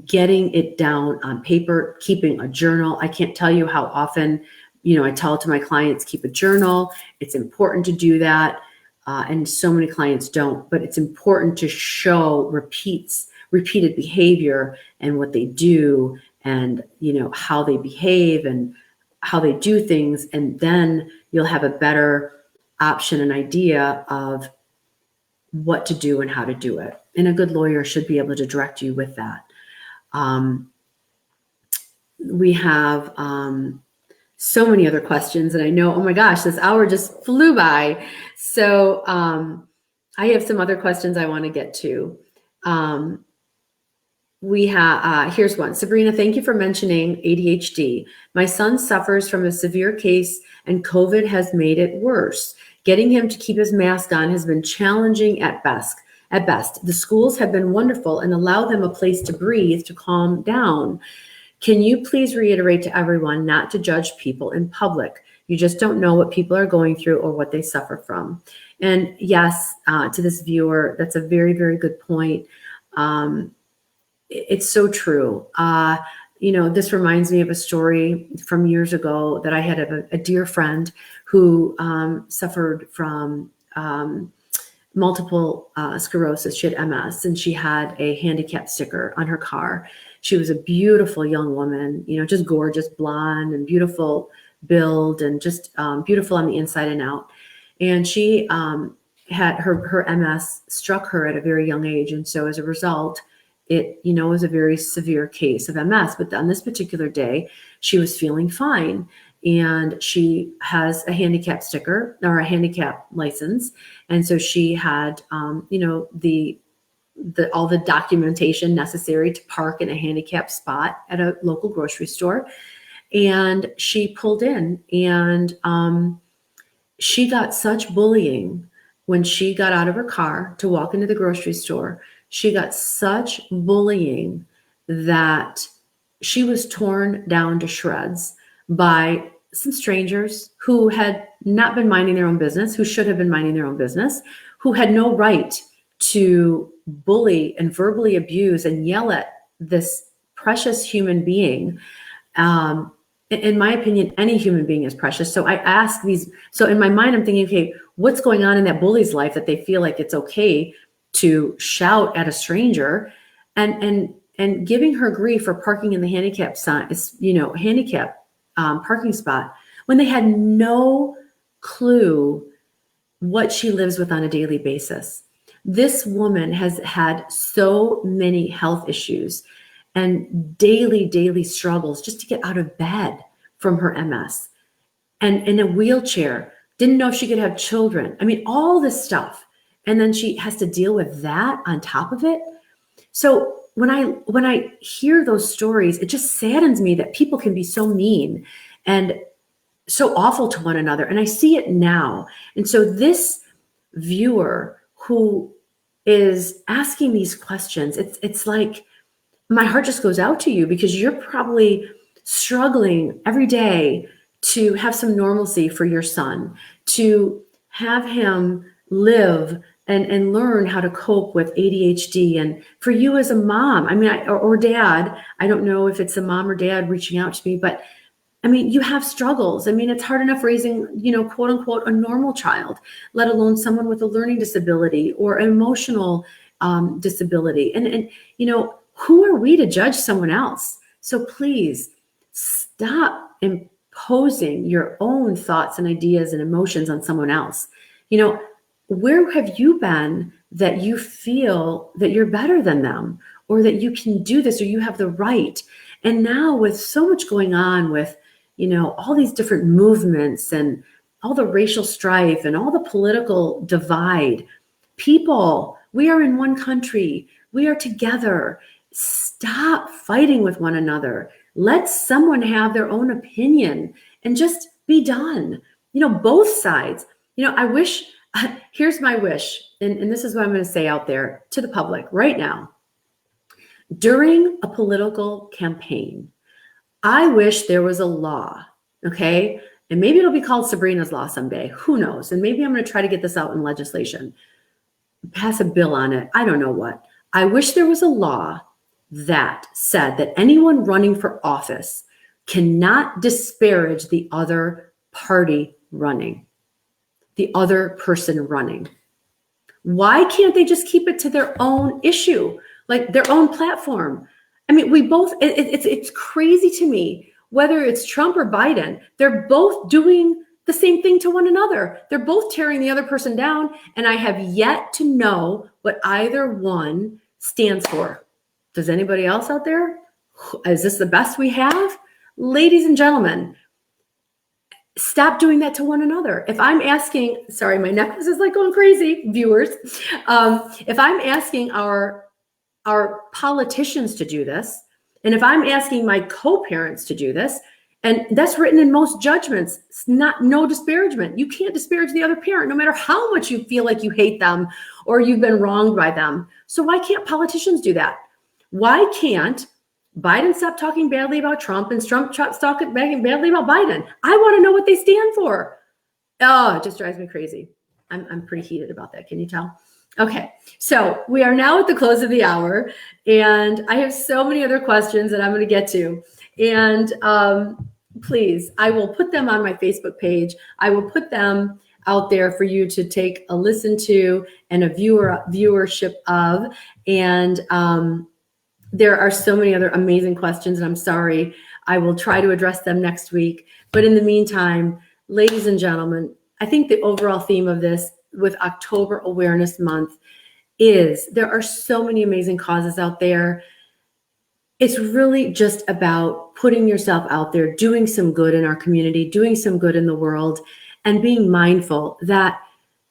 A: getting it down on paper, keeping a journal. I can't tell you how often, I tell it to my clients, keep a journal. It's important to do that. And so many clients don't, but it's important to show repeated behavior and what they do, and, how they behave and how they do things. And then you'll have a better option and idea of what to do and how to do it. And a good lawyer should be able to direct you with that. We have so many other questions, and I know, oh my gosh, this hour just flew by. So I have some other questions I want to get to. We have, here's one. Sabrina, thank you for mentioning ADHD. My son suffers from a severe case, and COVID has made it worse. Getting him to keep his mask on has been challenging at best. The schools have been wonderful and allow them a place to breathe, to calm down. Can you please reiterate to everyone not to judge people in public? You just don't know what people are going through or what they suffer from. And yes, to this viewer, that's a very, very good point. It's so true. This reminds me of a story from years ago that I had of a dear friend who suffered from multiple sclerosis. She had MS, and she had a handicap sticker on her car. She was a beautiful young woman, just gorgeous, blonde and beautiful build, and just beautiful on the inside and out. And she had her MS struck her at a very young age. And so as a result, it, was a very severe case of MS. But on this particular day, she was feeling fine. And she has a handicap sticker, or a handicap license. And so she had, all the documentation necessary to park in a handicap spot at a local grocery store. And she pulled in, and she got such bullying when she got out of her car to walk into the grocery store. She got such bullying that she was torn down to shreds by some strangers who had not been minding their own business, who should have been minding their own business, who had no right to bully and verbally abuse and yell at this precious human being. In my opinion, any human being is precious. So I ask these, so in my mind, I'm thinking, okay, what's going on in that bully's life that they feel like it's okay to shout at a stranger, and giving her grief for parking in the handicap parking spot, when they had no clue what she lives with on a daily basis. This woman has had so many health issues and daily struggles just to get out of bed from her MS, and in a wheelchair, didn't know if she could have children. I mean, all this stuff. And then she has to deal with that on top of it. So when I hear those stories, it just saddens me that people can be so mean and so awful to one another. And I see it now. And so this viewer who is asking these questions, it's like my heart just goes out to you, because you're probably struggling every day to have some normalcy for your son, to have him live and learn how to cope with ADHD. And for you as a mom, I mean, or dad, I don't know if it's a mom or dad reaching out to me, but I mean, you have struggles. I mean, it's hard enough raising, quote unquote, a normal child, let alone someone with a learning disability or an emotional disability. And who are we to judge someone else? So please stop imposing your own thoughts and ideas and emotions on someone else. Where have you been that you feel that you're better than them, or that you can do this, or you have the right? And now with so much going on with, all these different movements and all the racial strife and all the political divide, people, we are in one country. We are together. Stop fighting with one another. Let someone have their own opinion and just be done. Both sides. I wish, here's my wish, and this is what I'm going to say out there to the public right now. During a political campaign, I wish there was a law, okay? And maybe it'll be called Sabrina's Law someday. Who knows? And maybe I'm going to try to get this out in legislation, pass a bill on it. I don't know what. I wish there was a law that said that anyone running for office cannot disparage the other party running, the other person running. Why can't they just keep it to their own issue, like their own platform? I mean, we both, it's crazy to me, whether it's Trump or Biden, they're both doing the same thing to one another. They're both tearing the other person down. And I have yet to know what either one stands for. Does anybody else out there? Is this the best we have? Ladies and gentlemen, stop doing that to one another. If I'm asking, sorry, my necklace is like going crazy, viewers. If I'm asking our politicians to do this, and if I'm asking my co-parents to do this, and that's written in most judgments, it's no disparagement. You can't disparage the other parent, no matter how much you feel like you hate them or you've been wronged by them. So why can't politicians do that? Why can't Biden stop talking badly about Trump and Trump stop talking badly about Biden? I want to know what they stand for. Oh, it just drives me crazy. I'm pretty heated about that. Can you tell? Okay, so we are now at the close of the hour, and I have so many other questions that I'm going to get to. And please, I will put them on my Facebook page. I will put them out there for you to take a listen to and a viewership of. And there are so many other amazing questions, and I'm sorry. I will try to address them next week. But in the meantime, ladies and gentlemen, I think the overall theme of this with October Awareness Month is there are so many amazing causes out there. It's really just about putting yourself out there, doing some good in our community, doing some good in the world, and being mindful that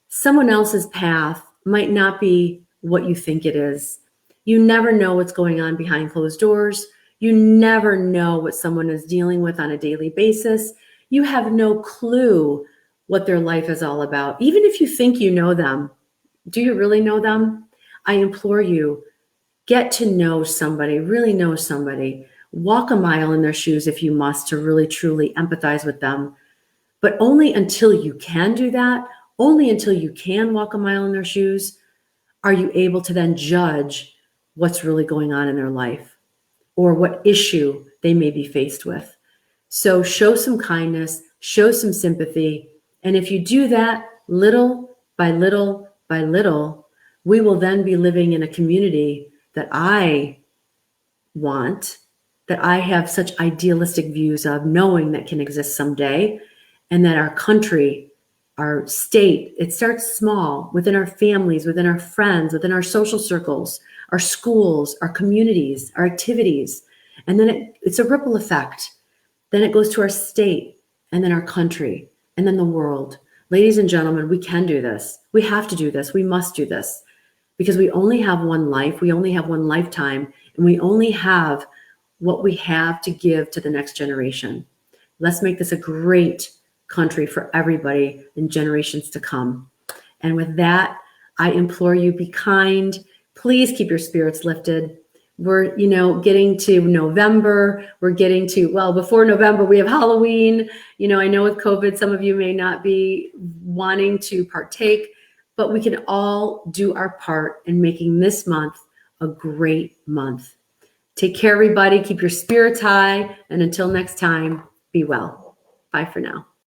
A: someone else's path might not be what you think it is. You never know what's going on behind closed doors. You never know what someone is dealing with on a daily basis. You have no clue what their life is all about. Even if you think you know them, do you really know them? I implore you, get to know somebody, really know somebody. Walk a mile in their shoes if you must to really, truly empathize with them. But only until you can do that, only until you can walk a mile in their shoes, are you able to then judge what's really going on in their life or what issue they may be faced with. So show some kindness, show some sympathy. And if you do that little by little by little, we will then be living in a community that I want, that I have such idealistic views of, knowing that can exist someday, and that our country, our state, it starts small within our families, within our friends, within our social circles, our schools, our communities, our activities. And then it's a ripple effect. Then it goes to our state, and then our country, and then the world. Ladies and gentlemen, we can do this. We have to do this. We must do this because we only have one life. We only have one lifetime, and we only have what we have to give to the next generation. Let's make this a great country for everybody in generations to come. And with that, I implore you, be kind. Please keep your spirits lifted. We're, getting to November. We're getting to, before November, we have Halloween. I know with COVID, some of you may not be wanting to partake, but we can all do our part in making this month a great month. Take care, everybody. Keep your spirits high. And until next time, be well. Bye for now.